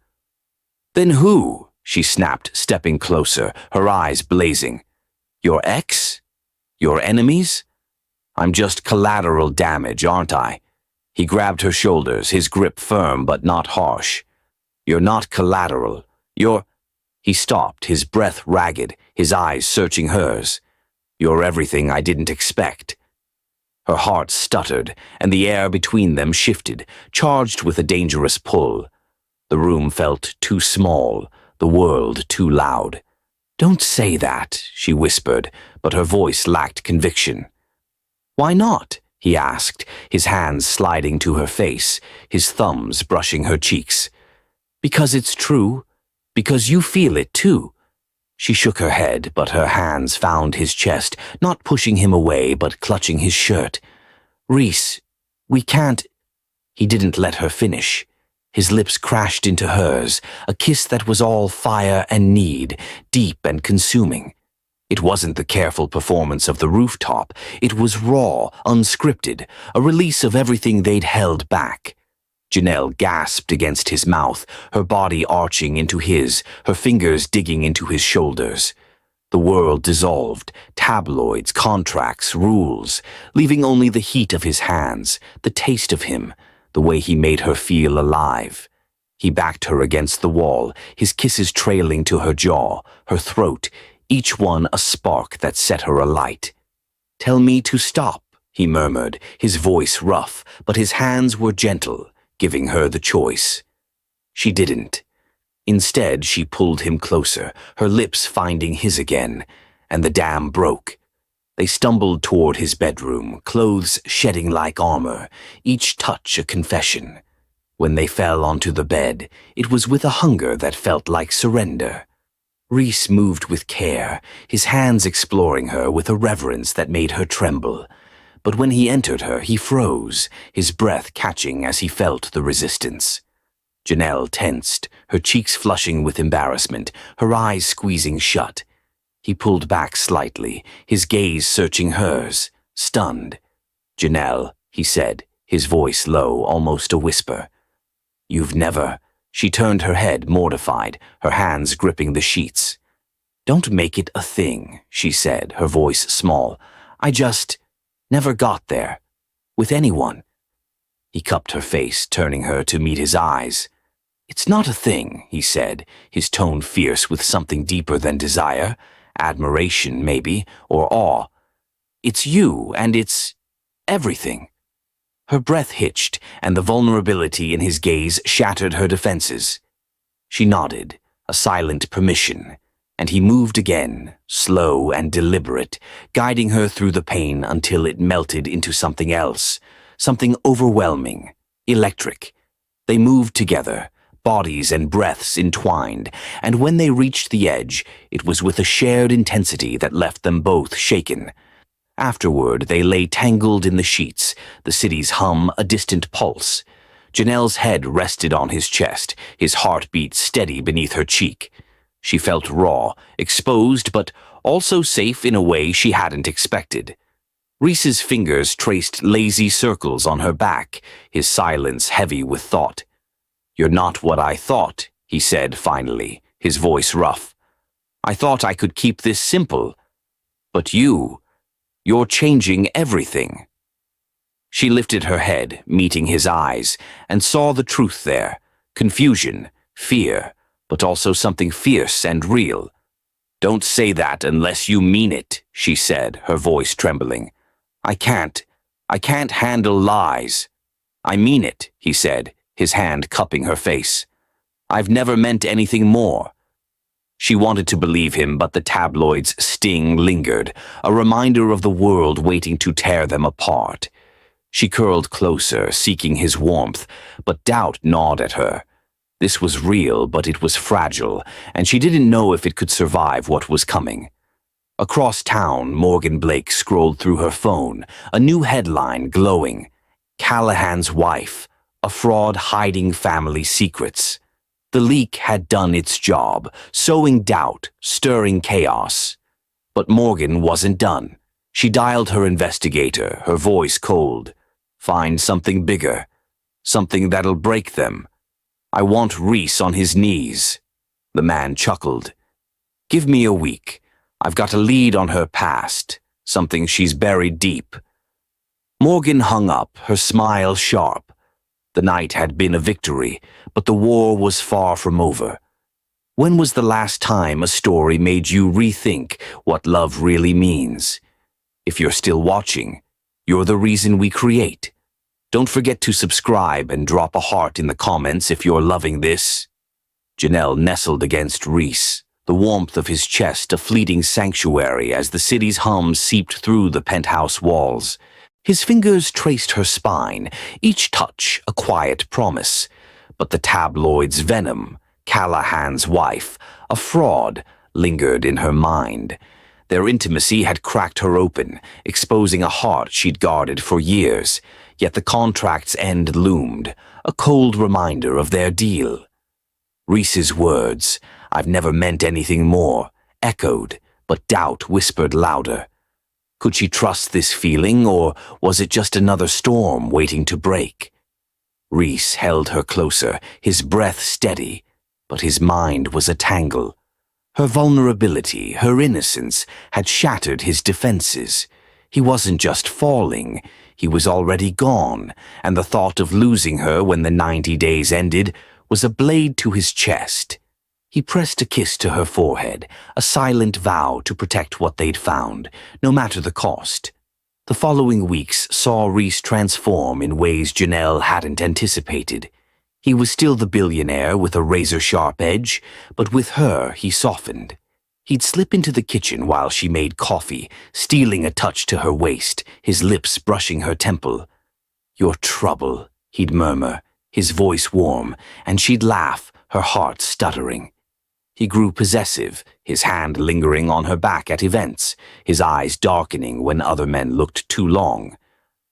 "Then who?" she snapped, stepping closer, her eyes blazing. "Your ex? Your enemies? I'm just collateral damage, aren't I?" He grabbed her shoulders, his grip firm but not harsh. "You're not collateral. You're—" He stopped, his breath ragged, his eyes searching hers. "You're everything I didn't expect." Her heart stuttered, and the air between them shifted, charged with a dangerous pull. The room felt too small, the world too loud. "Don't say that," she whispered, but her voice lacked conviction. "Why not?" he asked, his hands sliding to her face, his thumbs brushing her cheeks. "Because it's true. Because you feel it too." She shook her head, but her hands found his chest, not pushing him away, but clutching his shirt. "Reese, we can't—" He didn't let her finish. His lips crashed into hers, a kiss that was all fire and need, deep and consuming. It wasn't the careful performance of the rooftop. It was raw, unscripted, a release of everything they'd held back. Janelle gasped against his mouth, her body arching into his, her fingers digging into his shoulders. The world dissolved, tabloids, contracts, rules, leaving only the heat of his hands, the taste of him, the way he made her feel alive. He backed her against the wall, his kisses trailing to her jaw, her throat, each one a spark that set her alight. "Tell me to stop," he murmured, his voice rough, but his hands were gentle, giving her the choice. She didn't. Instead, she pulled him closer, her lips finding his again, and the dam broke. They stumbled toward his bedroom, clothes shedding like armor, each touch a confession. When they fell onto the bed, it was with a hunger that felt like surrender. Reese moved with care, his hands exploring her with a reverence that made her tremble. But when he entered her, he froze, his breath catching as he felt the resistance. Janelle tensed, her cheeks flushing with embarrassment, her eyes squeezing shut. He pulled back slightly, his gaze searching hers, stunned. "Janelle," he said, his voice low, almost a whisper. "You've never—" She turned her head, mortified, her hands gripping the sheets. "Don't make it a thing," she said, her voice small. "I just never got there. With anyone." He cupped her face, turning her to meet his eyes. "It's not a thing," he said, his tone fierce with something deeper than desire. Admiration, maybe, or awe. "It's you, and it's everything." Her breath hitched, and the vulnerability in his gaze shattered her defenses. She nodded, a silent permission, and he moved again, slow and deliberate, guiding her through the pain until it melted into something else, something overwhelming, electric. They moved together, bodies and breaths entwined, and when they reached the edge, it was with a shared intensity that left them both shaken. Afterward, they lay tangled in the sheets, the city's hum a distant pulse. Janelle's head rested on his chest, his heartbeat steady beneath her cheek. She felt raw, exposed, but also safe in a way she hadn't expected. Reese's fingers traced lazy circles on her back, his silence heavy with thought. "You're not what I thought," he said finally, his voice rough. "I thought I could keep this simple. But you're changing everything." She lifted her head, meeting his eyes, and saw the truth there. Confusion, fear, but also something fierce and real. "Don't say that unless you mean it," she said, her voice trembling. I can't handle lies." "I mean it," he said, his hand cupping her face. "I've never meant anything more." She wanted to believe him, but the tabloid's sting lingered, a reminder of the world waiting to tear them apart. She curled closer, seeking his warmth, but doubt gnawed at her. This was real, but it was fragile, and she didn't know if it could survive what was coming. Across town, Morgan Blake scrolled through her phone, a new headline glowing. "Callahan's wife, a fraud hiding family secrets." The leak had done its job, sowing doubt, stirring chaos. But Morgan wasn't done. She dialed her investigator, her voice cold. "Find something bigger. Something that'll break them. I want Reese on his knees." The man chuckled. "Give me a week. I've got a lead on her past, something she's buried deep." Morgan hung up, her smile sharp. The night had been a victory, but the war was far from over. When was the last time a story made you rethink what love really means? If you're still watching, you're the reason we create. Don't forget to subscribe and drop a heart in the comments if you're loving this. Janelle nestled against Reese, the warmth of his chest a fleeting sanctuary as the city's hum seeped through the penthouse walls. His fingers traced her spine, each touch a quiet promise. But the tabloid's venom, Callahan's wife, a fraud, lingered in her mind. Their intimacy had cracked her open, exposing a heart she'd guarded for years. Yet the contract's end loomed, a cold reminder of their deal. Reese's words, "I've never meant anything more," echoed, but doubt whispered louder. Could she trust this feeling, or was it just another storm waiting to break? Reese held her closer, his breath steady, but his mind was a tangle. Her vulnerability, her innocence, had shattered his defenses. He wasn't just falling, He was already gone, and the thought of losing her when the 90 days ended was a blade to his chest. He pressed a kiss to her forehead, a silent vow to protect what they'd found, no matter the cost. The following weeks saw Reese transform in ways Janelle hadn't anticipated. He was still the billionaire with a razor-sharp edge, but with her he softened. He'd slip into the kitchen while she made coffee, stealing a touch to her waist, his lips brushing her temple. "You're trouble," he'd murmur, his voice warm, and she'd laugh, her heart stuttering. He grew possessive, his hand lingering on her back at events, his eyes darkening when other men looked too long.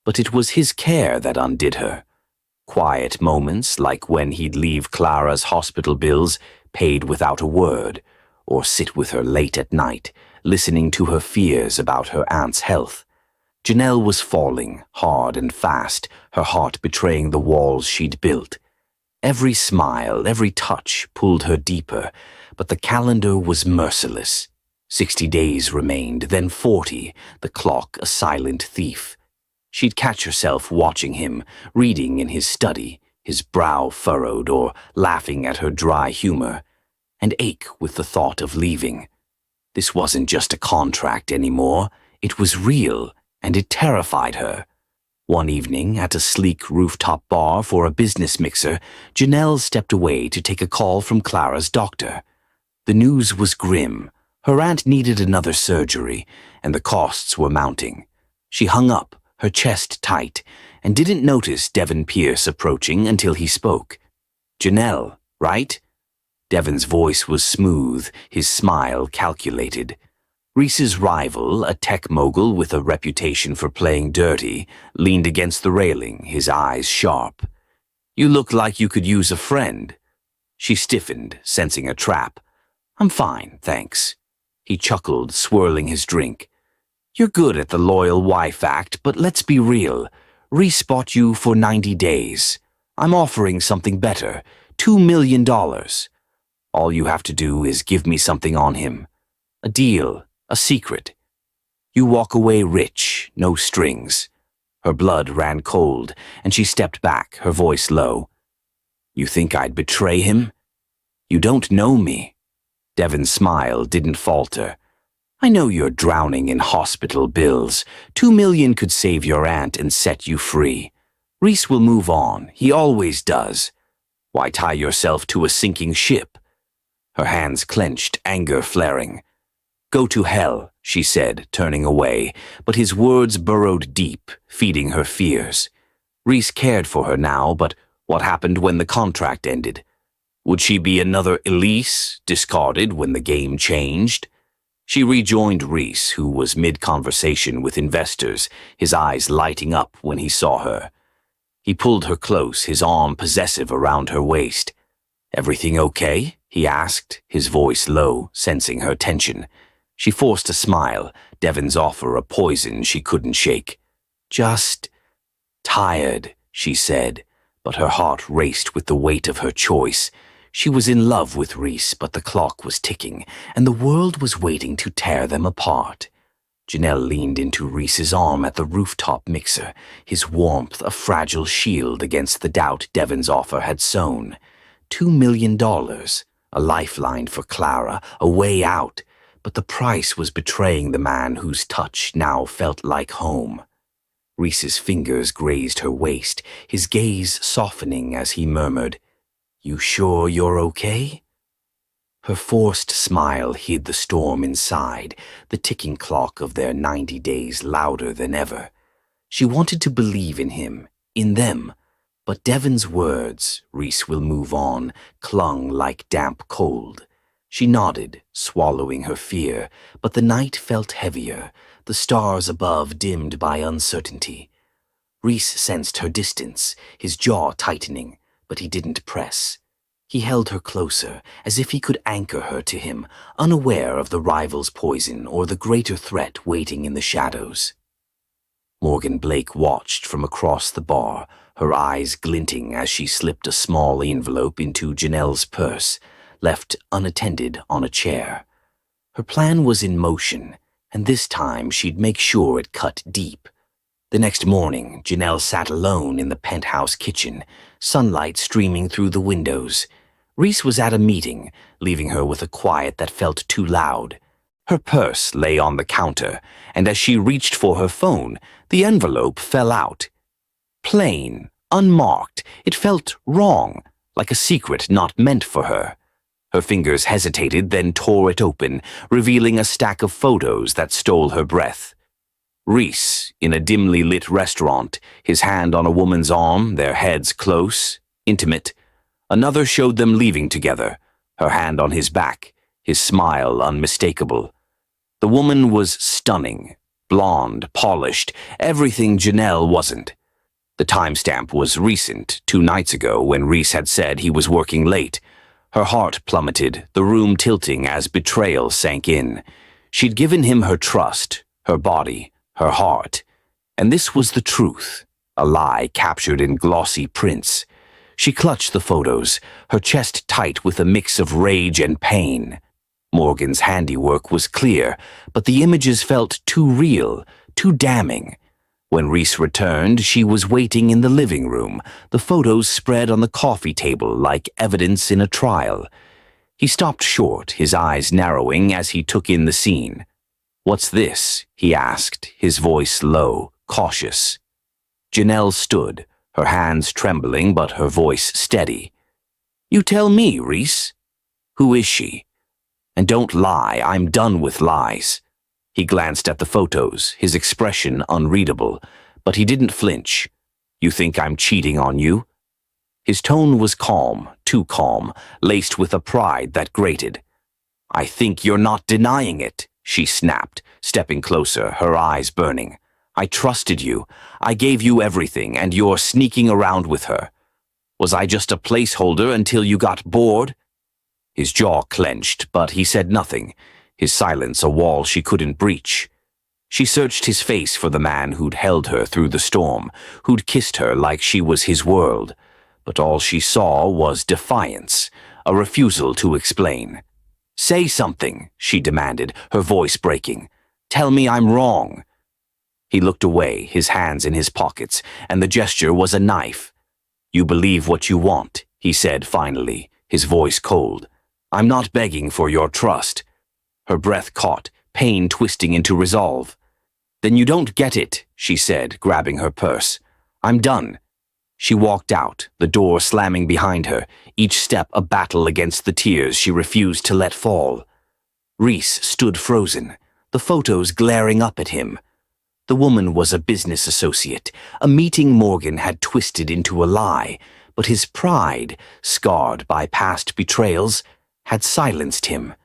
But it was his care that undid her. Quiet moments like when he'd leave Clara's hospital bills paid without a word, or sit with her late at night, listening to her fears about her aunt's health. Janelle was falling, hard and fast, her heart betraying the walls she'd built. Every smile, every touch pulled her deeper, but the calendar was merciless. 60 days remained, then 40, the clock a silent thief. She'd catch herself watching him, reading in his study, his brow furrowed or laughing at her dry humor, and ache with the thought of leaving. This wasn't just a contract anymore, it was real, and it terrified her. One evening, at a sleek rooftop bar for a business mixer, Janelle stepped away to take a call from Clara's doctor. The news was grim. Her aunt needed another surgery, and the costs were mounting. She hung up, her chest tight, and didn't notice Devin Pierce approaching until he spoke. "Janelle, right?" Devin's voice was smooth, his smile calculated. Reese's rival, a tech mogul with a reputation for playing dirty, leaned against the railing, his eyes sharp. "You look like you could use a friend." She stiffened, sensing a trap. "I'm fine, thanks." He chuckled, swirling his drink. "You're good at the loyal wife act, but let's be real. Reese bought you for 90 days. I'm offering something better, $2 million. All you have to do is give me something on him. A deal, a secret. You walk away rich, no strings." Her blood ran cold, and she stepped back, her voice low. "You think I'd betray him? You don't know me." Devin's smile didn't falter. "I know you're drowning in hospital bills. $2 million could save your aunt and set you free. Reese will move on. He always does. Why tie yourself to a sinking ship?" Her hands clenched, anger flaring. "Go to hell," she said, turning away, but his words burrowed deep, feeding her fears. Reese cared for her now, but what happened when the contract ended? Would she be another Elise, discarded when the game changed? She rejoined Reese, who was mid-conversation with investors, his eyes lighting up when he saw her. He pulled her close, his arm possessive around her waist. "Everything okay?" he asked, his voice low, sensing her tension. She forced a smile, Devin's offer a poison she couldn't shake. "Just tired," she said, but her heart raced with the weight of her choice. She was in love with Reese, but the clock was ticking, and the world was waiting to tear them apart. Janelle leaned into Reese's arm at the rooftop mixer, his warmth a fragile shield against the doubt Devin's offer had sown. $2 million, a lifeline for Clara, a way out, but the price was betraying the man whose touch now felt like home. Reese's fingers grazed her waist, his gaze softening as he murmured, "You sure you're okay?" Her forced smile hid the storm inside, the ticking clock of their 90 days louder than ever. She wanted to believe in him, in them, but Devin's words, "Reese will move on," clung like damp cold. She nodded, swallowing her fear, but the night felt heavier, the stars above dimmed by uncertainty. Reese sensed her distance, his jaw tightening, but he didn't press. He held her closer, as if he could anchor her to him, unaware of the rival's poison or the greater threat waiting in the shadows. Morgan Blake watched from across the bar, her eyes glinting as she slipped a small envelope into Janelle's purse, left unattended on a chair. Her plan was in motion, and this time she'd make sure it cut deep. The next morning, Janelle sat alone in the penthouse kitchen, sunlight streaming through the windows. Reese was at a meeting, leaving her with a quiet that felt too loud. Her purse lay on the counter, and as she reached for her phone, the envelope fell out. Plain, unmarked, it felt wrong, like a secret not meant for her. Her fingers hesitated, then tore it open, revealing a stack of photos that stole her breath. Reese, in a dimly lit restaurant, his hand on a woman's arm, their heads close, intimate. Another showed them leaving together, her hand on his back, his smile unmistakable. The woman was stunning, blonde, polished, everything Janelle wasn't. The timestamp was recent, 2 nights ago, when Reese had said he was working late. Her heart plummeted, the room tilting as betrayal sank in. She'd given him her trust, her body, her heart. And this was the truth, a lie captured in glossy prints. She clutched the photos, her chest tight with a mix of rage and pain. Morgan's handiwork was clear, but the images felt too real, too damning. When Reese returned, she was waiting in the living room, the photos spread on the coffee table like evidence in a trial. He stopped short, his eyes narrowing as he took in the scene. "What's this?" he asked, his voice low, cautious. Janelle stood, her hands trembling but her voice steady. "You tell me, Reese. Who is she? And don't lie, I'm done with lies." He glanced at the photos, his expression unreadable, but he didn't flinch. "You think I'm cheating on you?" His tone was calm, too calm, laced with a pride that grated. "I think you're not denying it," she snapped, stepping closer, her eyes burning. "I trusted you. I gave you everything, and you're sneaking around with her. Was I just a placeholder until you got bored?" His jaw clenched, but he said nothing, his silence a wall she couldn't breach. She searched his face for the man who'd held her through the storm, who'd kissed her like she was his world. But all she saw was defiance, a refusal to explain. "Say something," she demanded, her voice breaking. "Tell me I'm wrong." He looked away, his hands in his pockets, and the gesture was a knife. "You believe what you want," he said finally, his voice cold. "I'm not begging for your trust." Her breath caught, pain twisting into resolve. "Then you don't get it," she said, grabbing her purse. "I'm done." She walked out, the door slamming behind her, each step a battle against the tears she refused to let fall. Reese stood frozen, the photos glaring up at him. The woman was a business associate, a meeting Morgan had twisted into a lie, but his pride, scarred by past betrayals, had silenced him.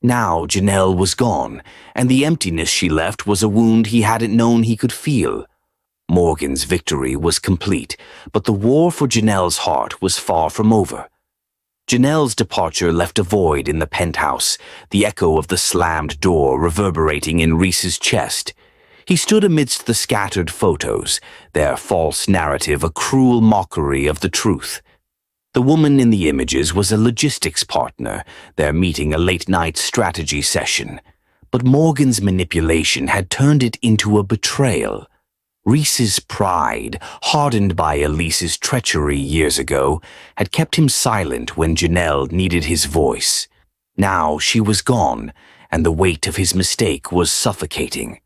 Now Janelle was gone, and the emptiness she left was a wound he hadn't known he could feel. Morgan's victory was complete, but the war for Janelle's heart was far from over. Janelle's departure left a void in the penthouse, the echo of the slammed door reverberating in Reese's chest. He stood amidst the scattered photos, their false narrative a cruel mockery of the truth. The woman in the images was a logistics partner, their meeting a late-night strategy session. But Morgan's manipulation had turned it into a betrayal. Reese's pride, hardened by Elise's treachery years ago, had kept him silent when Janelle needed his voice. Now she was gone, and the weight of his mistake was suffocating.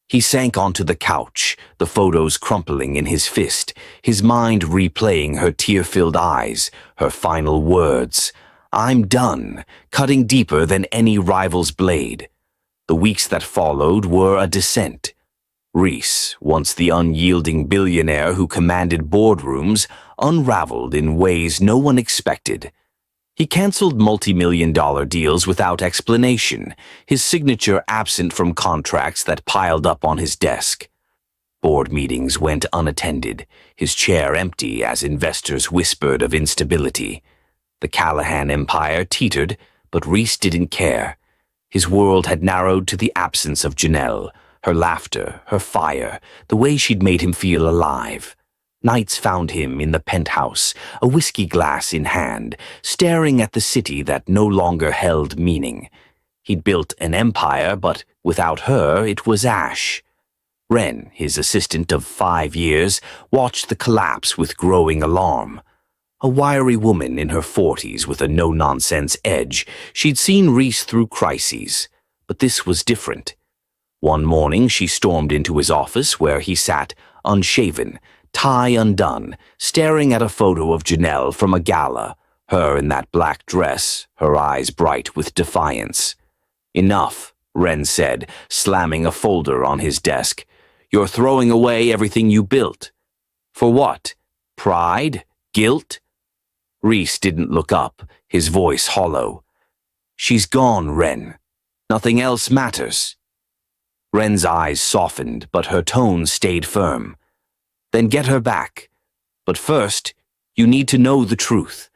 He sank onto the couch, the photos crumpling in his fist, his mind replaying her tear-filled eyes, her final words. "I'm done," cutting deeper than any rival's blade. The weeks that followed were a descent. Reese, once the unyielding billionaire who commanded boardrooms, unraveled in ways no one expected. He canceled multi-million-dollar deals without explanation, his signature absent from contracts that piled up on his desk. Board meetings went unattended, his chair empty as investors whispered of instability. The Callahan empire teetered, but Reese didn't care. His world had narrowed to the absence of Janelle, her laughter, her fire, the way she'd made him feel alive. Nights found him in the penthouse, a whiskey glass in hand, staring at the city that no longer held meaning. He'd built an empire, but without her it was ash. Wren, his assistant of 5 years, watched the collapse with growing alarm. A wiry woman in her 40s with a no-nonsense edge, she'd seen Reese through crises, but this was different. One morning she stormed into his office where he sat, unshaven, tie undone, staring at a photo of Janelle from a gala, her in that black dress, her eyes bright with defiance. "Enough," Wren said, slamming a folder on his desk. "You're throwing away everything you built. For what? Pride? Guilt?" Reese didn't look up, his voice hollow. "She's gone, Wren. Nothing else matters." Wren's eyes softened, but her tone stayed firm. "Then get her back. But first, you need to know the truth."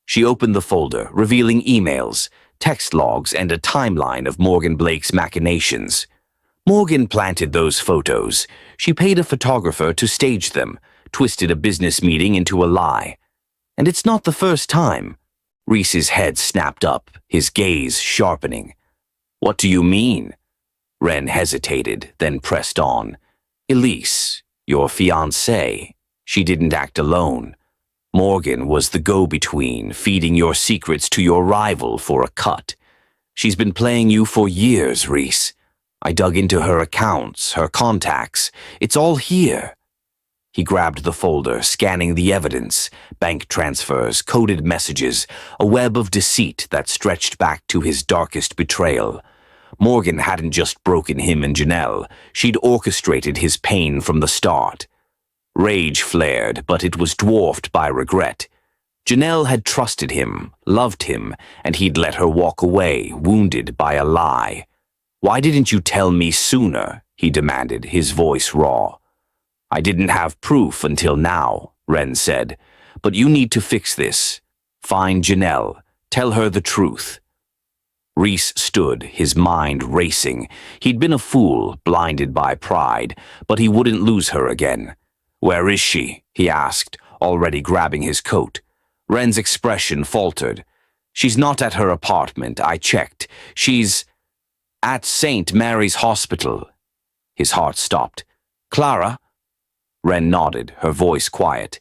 She opened the folder, revealing emails, text logs, and a timeline of Morgan Blake's machinations. Morgan planted those photos. She paid a photographer to stage them, twisted a business meeting into a lie. And it's not the first time. Reese's head snapped up, his gaze sharpening. "What do you mean?" Wren hesitated, then pressed on. "Elise, your fiancée. She didn't act alone. Morgan was the go-between, feeding your secrets to your rival for a cut. She's been playing you for years, Reese. I dug into her accounts, her contacts. It's all here." He grabbed the folder, scanning the evidence, bank transfers, coded messages, a web of deceit that stretched back to his darkest betrayal. Morgan hadn't just broken him and Janelle. She'd orchestrated his pain from the start. Rage flared, but it was dwarfed by regret. Janelle had trusted him, loved him, and he'd let her walk away, wounded by a lie. "Why didn't you tell me sooner?" he demanded, his voice raw. "I didn't have proof until now," Wren said. "But you need to fix this. Find Janelle. Tell her the truth." Reese stood, his mind racing. He'd been a fool, blinded by pride, but he wouldn't lose her again. "Where is she?" he asked, already grabbing his coat. Wren's expression faltered. "She's not at her apartment. I checked. She's at St. Mary's Hospital." His heart stopped. "Clara?" Wren nodded, her voice quiet.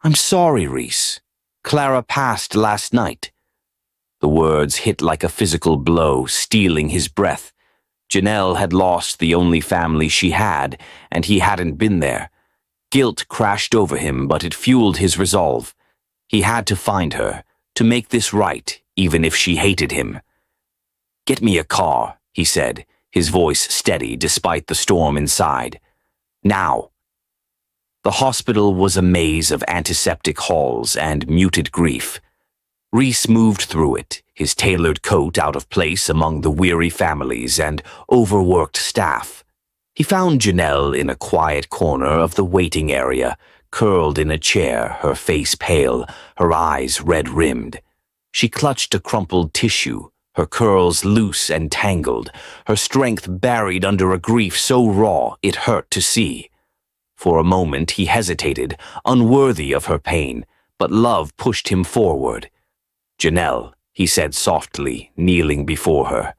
"I'm sorry, Reese. Clara passed last night." The words hit like a physical blow, stealing his breath. Janelle had lost the only family she had, and he hadn't been there. Guilt crashed over him, but it fueled his resolve. He had to find her, to make this right, even if she hated him. "Get me a car," he said, his voice steady despite the storm inside. "Now." The hospital was a maze of antiseptic halls and muted grief. Reese moved through it, his tailored coat out of place among the weary families and overworked staff. He found Janelle in a quiet corner of the waiting area, curled in a chair, her face pale, her eyes red-rimmed. She clutched a crumpled tissue, her curls loose and tangled, her strength buried under a grief so raw it hurt to see. For a moment he hesitated, unworthy of her pain, but love pushed him forward. "Janelle," he said softly, kneeling before her.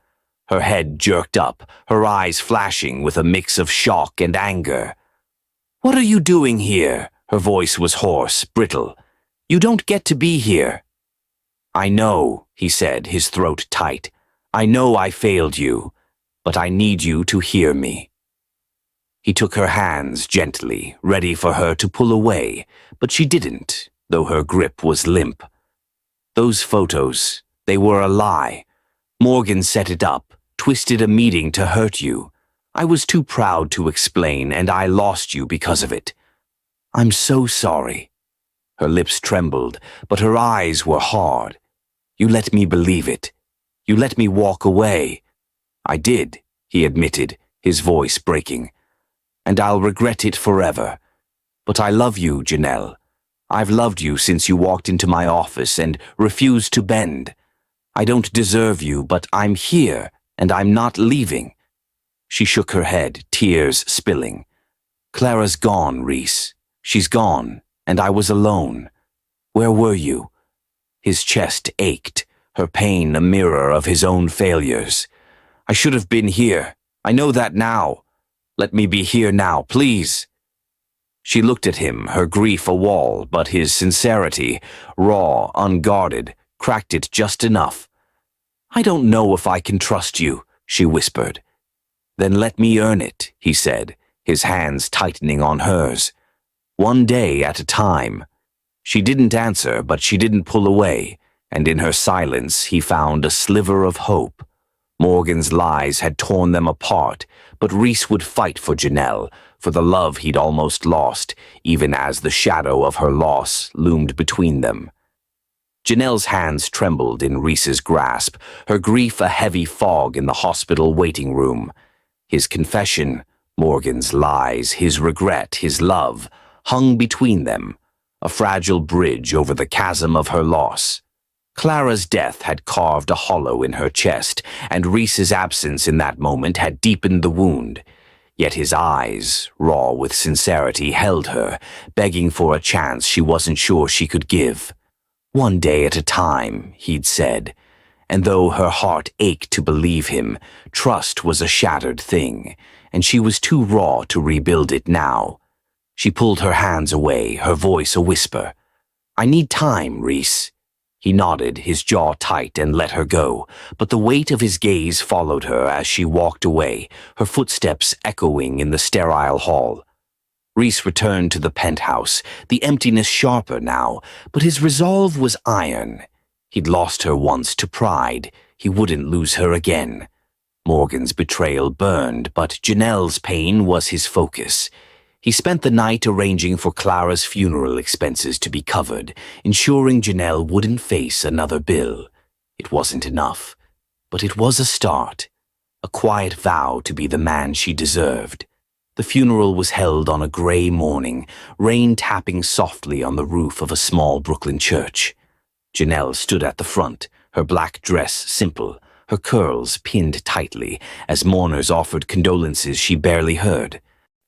Her head jerked up, her eyes flashing with a mix of shock and anger. "What are you doing here?" Her voice was hoarse, brittle. "You don't get to be here." "I know," he said, his throat tight. "I know I failed you, but I need you to hear me." He took her hands gently, ready for her to pull away, but she didn't, though her grip was limp. "Those photos, they were a lie. Morgan set it up, twisted a meeting to hurt you. I was too proud to explain, and I lost you because of it. I'm so sorry." Her lips trembled, but her eyes were hard. "You let me believe it. You let me walk away." "I did," he admitted, his voice breaking. "And I'll regret it forever. But I love you, Janelle. I've loved you since you walked into my office and refused to bend. I don't deserve you, but I'm here, and I'm not leaving." She shook her head, tears spilling. "Clara's gone, Reese. She's gone, and I was alone. Where were you?" His chest ached, her pain a mirror of his own failures. "I should have been here. I know that now. Let me be here now, please." She looked at him, her grief a wall, but his sincerity, raw, unguarded, cracked it just enough. "I don't know if I can trust you," she whispered. "Then let me earn it," he said, his hands tightening on hers. "One day at a time." She didn't answer, but she didn't pull away, and in her silence he found a sliver of hope. Morgan's lies had torn them apart, but Reese would fight for Janelle, for the love he'd almost lost, even as the shadow of her loss loomed between them. Janelle's hands trembled in Reese's grasp, her grief a heavy fog in the hospital waiting room. His confession, Morgan's lies, his regret, his love, hung between them, a fragile bridge over the chasm of her loss. Clara's death had carved a hollow in her chest, and Reese's absence in that moment had deepened the wound. Yet his eyes, raw with sincerity, held her, begging for a chance she wasn't sure she could give. "One day at a time," he'd said, and though her heart ached to believe him, trust was a shattered thing, and she was too raw to rebuild it now. She pulled her hands away, her voice a whisper. "I need time, Reese." He nodded, his jaw tight, and let her go, but the weight of his gaze followed her as she walked away, her footsteps echoing in the sterile hall. Reese returned to the penthouse, the emptiness sharper now, but his resolve was iron. He'd lost her once to pride. He wouldn't lose her again. Morgan's betrayal burned, but Janelle's pain was his focus. He spent the night arranging for Clara's funeral expenses to be covered, ensuring Janelle wouldn't face another bill. It wasn't enough, but it was a start, a quiet vow to be the man she deserved. The funeral was held on a gray morning, rain tapping softly on the roof of a small Brooklyn church. Janelle stood at the front, her black dress simple, her curls pinned tightly, as mourners offered condolences she barely heard.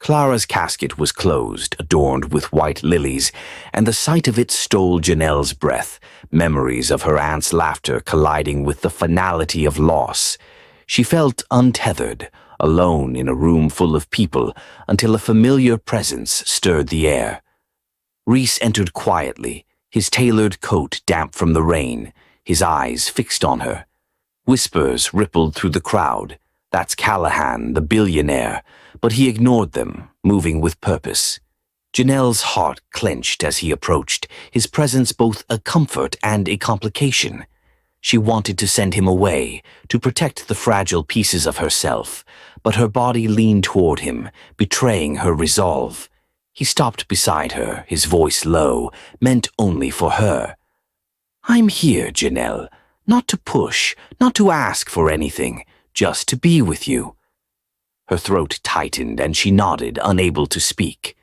Clara's casket was closed, adorned with white lilies, and the sight of it stole Janelle's breath, memories of her aunt's laughter colliding with the finality of loss. She felt untethered, alone in a room full of people, until a familiar presence stirred the air. Reese entered quietly, his tailored coat damp from the rain, his eyes fixed on her. Whispers rippled through the crowd. "That's Callahan, the billionaire," but he ignored them, moving with purpose. Janelle's heart clenched as he approached, his presence both a comfort and a complication. She wanted to send him away, to protect the fragile pieces of herself, but her body leaned toward him, betraying her resolve. He stopped beside her, his voice low, meant only for her. "I'm here, Janelle, not to push, not to ask for anything, just to be with you." Her throat tightened and she nodded, unable to speak.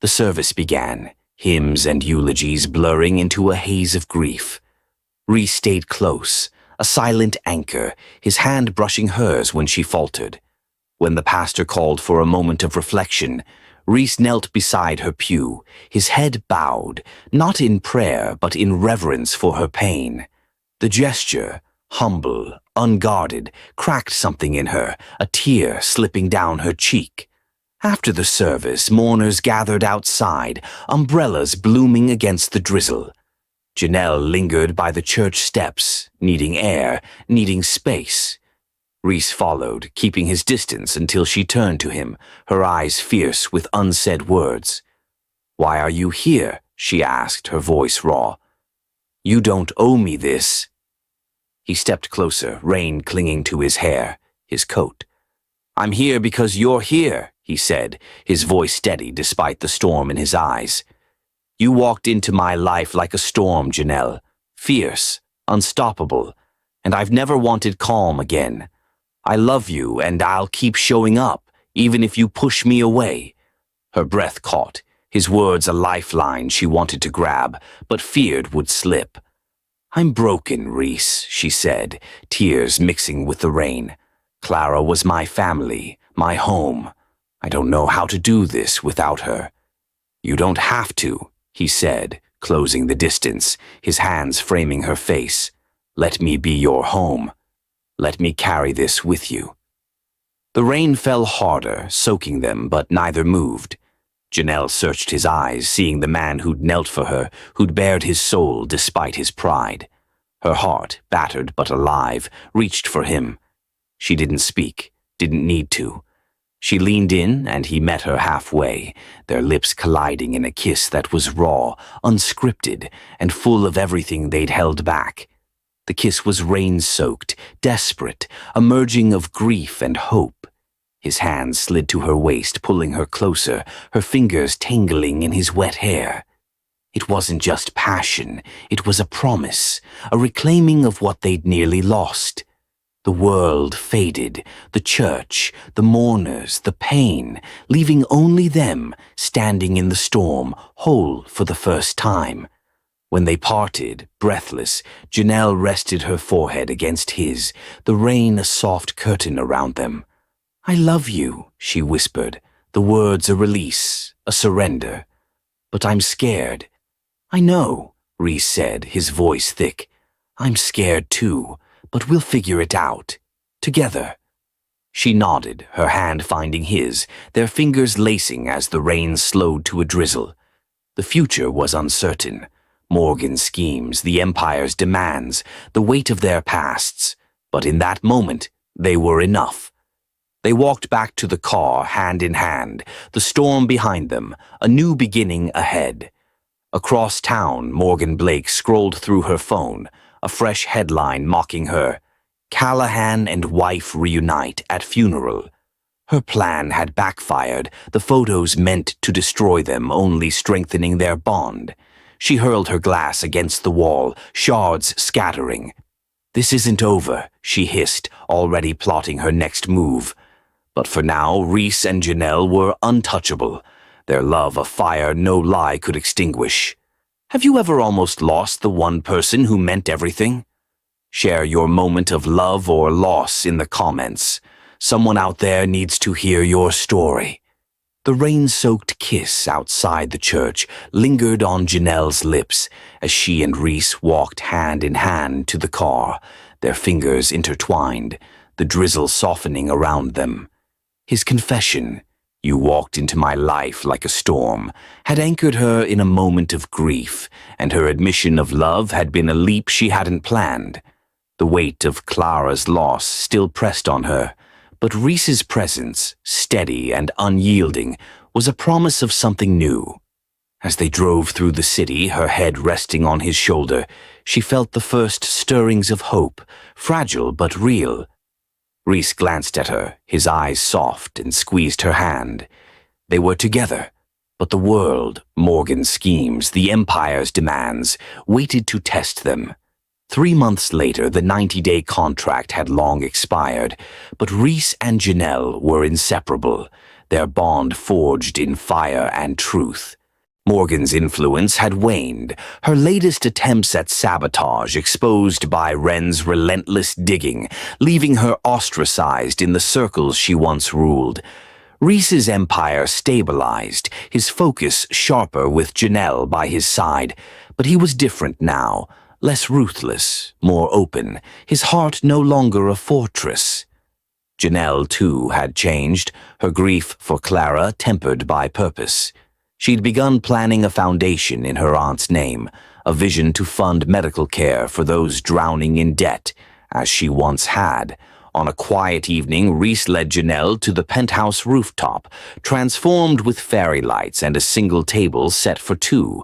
The service began, hymns and eulogies blurring into a haze of grief. Reese stayed close, a silent anchor, his hand brushing hers when she faltered. When the pastor called for a moment of reflection, Reese knelt beside her pew, his head bowed, not in prayer but in reverence for her pain. The gesture, humble, unguarded, cracked something in her, a tear slipping down her cheek. After the service, mourners gathered outside, umbrellas blooming against the drizzle. Janelle lingered by the church steps, needing air, needing space. Reese followed, keeping his distance until she turned to him, her eyes fierce with unsaid words. "Why are you here?" she asked, her voice raw. "You don't owe me this." He stepped closer, rain clinging to his hair, his coat. "I'm here because you're here," he said, his voice steady despite the storm in his eyes. "You walked into my life like a storm, Janelle, fierce, unstoppable, and I've never wanted calm again. I love you, and I'll keep showing up, even if you push me away." Her breath caught, his words a lifeline she wanted to grab, but feared would slip. "I'm broken, Reese," she said, tears mixing with the rain. "Clara was my family, my home. I don't know how to do this without her." "You don't have to," he said, closing the distance, his hands framing her face. "Let me be your home. Let me carry this with you." The rain fell harder, soaking them, but neither moved. Janelle searched his eyes, seeing the man who'd knelt for her, who'd bared his soul despite his pride. Her heart, battered but alive, reached for him. She didn't speak, didn't need to. She leaned in, and he met her halfway, their lips colliding in a kiss that was raw, unscripted, and full of everything they'd held back. The kiss was rain-soaked, desperate, a merging of grief and hope. His hands slid to her waist, pulling her closer, her fingers tangling in his wet hair. It wasn't just passion, it was a promise, a reclaiming of what they'd nearly lost. The world faded, the church, the mourners, the pain, leaving only them standing in the storm, whole for the first time. When they parted, breathless, Janelle rested her forehead against his, the rain a soft curtain around them. "I love you," she whispered, the words a release, a surrender. "But I'm scared." "I know," Reese said, his voice thick. "I'm scared too, but we'll figure it out. Together." She nodded, her hand finding his, their fingers lacing as the rain slowed to a drizzle. The future was uncertain. Morgan's schemes, the Empire's demands, the weight of their pasts. But in that moment, they were enough. They walked back to the car, hand in hand, the storm behind them, a new beginning ahead. Across town, Morgan Blake scrolled through her phone, a fresh headline mocking her. "Callahan and wife reunite at funeral." Her plan had backfired, the photos meant to destroy them, only strengthening their bond. She hurled her glass against the wall, shards scattering. "This isn't over," she hissed, already plotting her next move. But for now, Reese and Janelle were untouchable, their love a fire no lie could extinguish. Have you ever almost lost the one person who meant everything? Share your moment of love or loss in the comments. Someone out there needs to hear your story. The rain-soaked kiss outside the church lingered on Janelle's lips as she and Reese walked hand in hand to the car, their fingers intertwined, the drizzle softening around them. His confession, "You walked into my life like a storm," had anchored her in a moment of grief, and her admission of love had been a leap she hadn't planned. The weight of Clara's loss still pressed on her, but Reese's presence, steady and unyielding, was a promise of something new. As they drove through the city, her head resting on his shoulder, she felt the first stirrings of hope, fragile but real. Reese glanced at her, his eyes soft, and squeezed her hand. They were together, but the world, Morgan's schemes, the Empire's demands, waited to test them. 3 months later, the 90-day contract had long expired, but Reese and Janelle were inseparable, their bond forged in fire and truth. Morgan's influence had waned, her latest attempts at sabotage exposed by Wren's relentless digging, leaving her ostracized in the circles she once ruled. Reese's empire stabilized, his focus sharper with Janelle by his side, but he was different now. Less ruthless, more open, his heart no longer a fortress. Janelle, too, had changed, her grief for Clara tempered by purpose. She'd begun planning a foundation in her aunt's name, a vision to fund medical care for those drowning in debt, as she once had. On a quiet evening, Reese led Janelle to the penthouse rooftop, transformed with fairy lights and a single table set for two.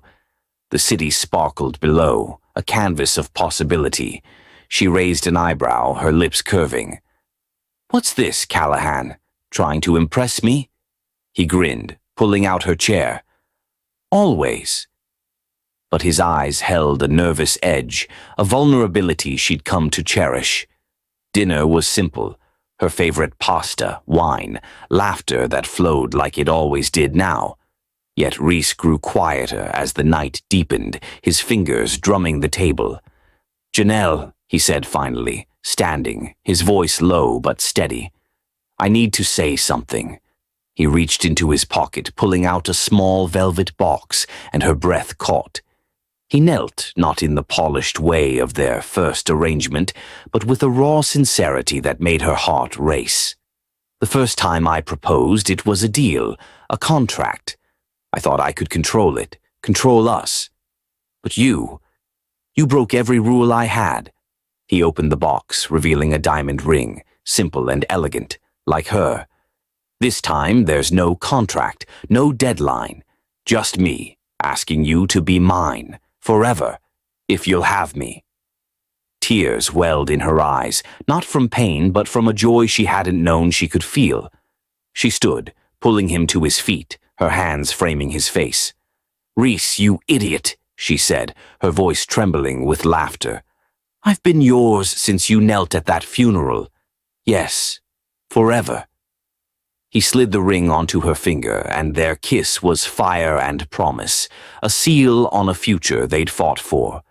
The city sparkled below, a canvas of possibility. She raised an eyebrow, her lips curving. "What's this, Callahan? Trying to impress me?" He grinned, pulling out her chair. "Always." But his eyes held a nervous edge, a vulnerability she'd come to cherish. Dinner was simple, her favorite pasta, wine, laughter that flowed like it always did now. Yet Reese grew quieter as the night deepened, his fingers drumming the table. "Janelle," he said finally, standing, his voice low but steady. "I need to say something." He reached into his pocket, pulling out a small velvet box, and her breath caught. He knelt, not in the polished way of their first arrangement, but with a raw sincerity that made her heart race. The first time I proposed, it was a deal, a contract. I thought I could control it, control us. But you broke every rule I had." He opened the box, revealing a diamond ring, simple and elegant, like her. "This time, there's no contract, no deadline. Just me, asking you to be mine, forever, if you'll have me." Tears welled in her eyes, not from pain, but from a joy she hadn't known she could feel. She stood, pulling him to his feet, her hands framing his face. "Reese, you idiot," she said, her voice trembling with laughter. "I've been yours since you knelt at that funeral. Yes, forever." He slid the ring onto her finger, and their kiss was fire and promise, a seal on a future they'd fought for.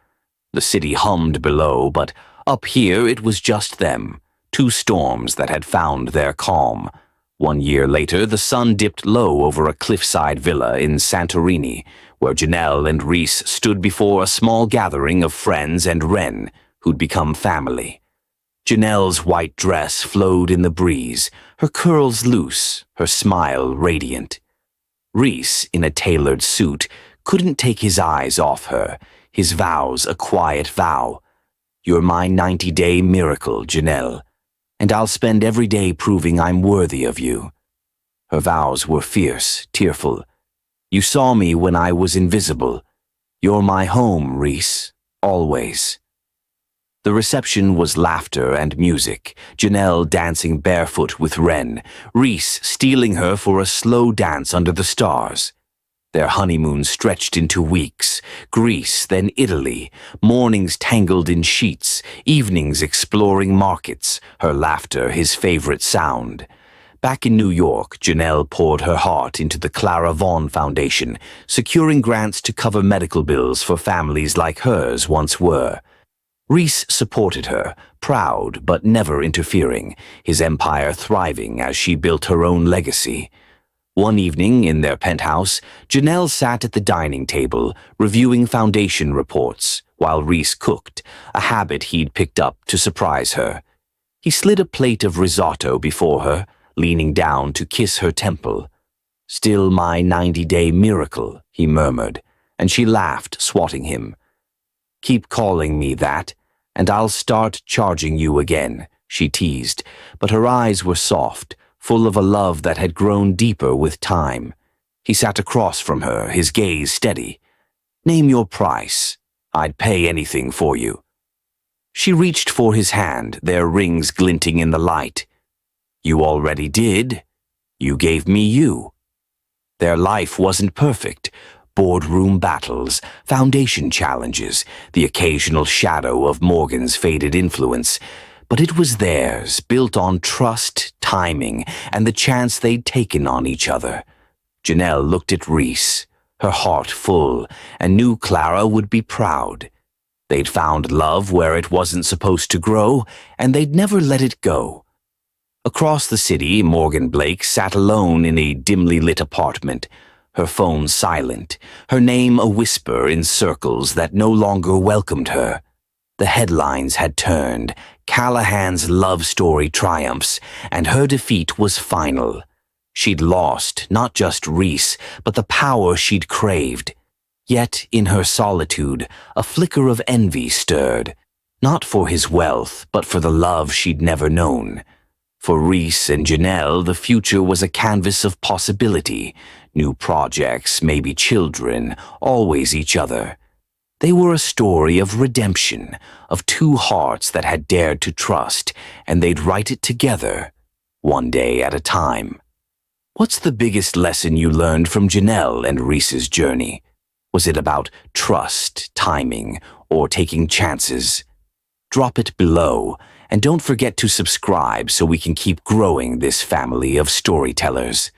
The city hummed below, but up here it was just them, two storms that had found their calm. 1 year later, the sun dipped low over a cliffside villa in Santorini, where Janelle and Reese stood before a small gathering of friends and Wren, who'd become family. Janelle's white dress flowed in the breeze, her curls loose, her smile radiant. Reese, in a tailored suit, couldn't take his eyes off her, his vows a quiet vow. "You're my 90-day miracle, Janelle, and I'll spend every day proving I'm worthy of you." Her vows were fierce, tearful. "You saw me when I was invisible. You're my home, Reese, always." The reception was laughter and music, Janelle dancing barefoot with Wren, Reese stealing her for a slow dance under the stars. Their honeymoon stretched into weeks, Greece, then Italy, mornings tangled in sheets, evenings exploring markets, her laughter his favorite sound. Back in New York, Janelle poured her heart into the Clara Vaughan Foundation, securing grants to cover medical bills for families like hers once were. Reese supported her, proud but never interfering, his empire thriving as she built her own legacy. One evening, in their penthouse, Janelle sat at the dining table, reviewing foundation reports, while Reese cooked, a habit he'd picked up to surprise her. He slid a plate of risotto before her, leaning down to kiss her temple. "Still my 90-day miracle," he murmured, and she laughed, swatting him. "Keep calling me that, and I'll start charging you again," she teased, but her eyes were soft, full of a love that had grown deeper with time. He sat across from her, his gaze steady. "Name your price. I'd pay anything for you." She reached for his hand, their rings glinting in the light. "You already did. You gave me you." Their life wasn't perfect. Boardroom battles, foundation challenges, the occasional shadow of Morgan's faded influence. But it was theirs, built on trust, timing, and the chance they'd taken on each other. Janelle looked at Reese, her heart full, and knew Clara would be proud. They'd found love where it wasn't supposed to grow, and they'd never let it go. Across the city, Morgan Blake sat alone in a dimly lit apartment, her phone silent, her name a whisper in circles that no longer welcomed her. The headlines had turned, Callahan's love story triumphs, and her defeat was final. She'd lost not just Reese, but the power she'd craved. Yet, in her solitude, a flicker of envy stirred, not for his wealth, but for the love she'd never known. For Reese and Janelle, the future was a canvas of possibility. New projects, maybe children, always each other. They were a story of redemption, of two hearts that had dared to trust, and they'd write it together, one day at a time. What's the biggest lesson you learned from Janelle and Reese's journey? Was it about trust, timing, or taking chances? Drop it below, and don't forget to subscribe so we can keep growing this family of storytellers.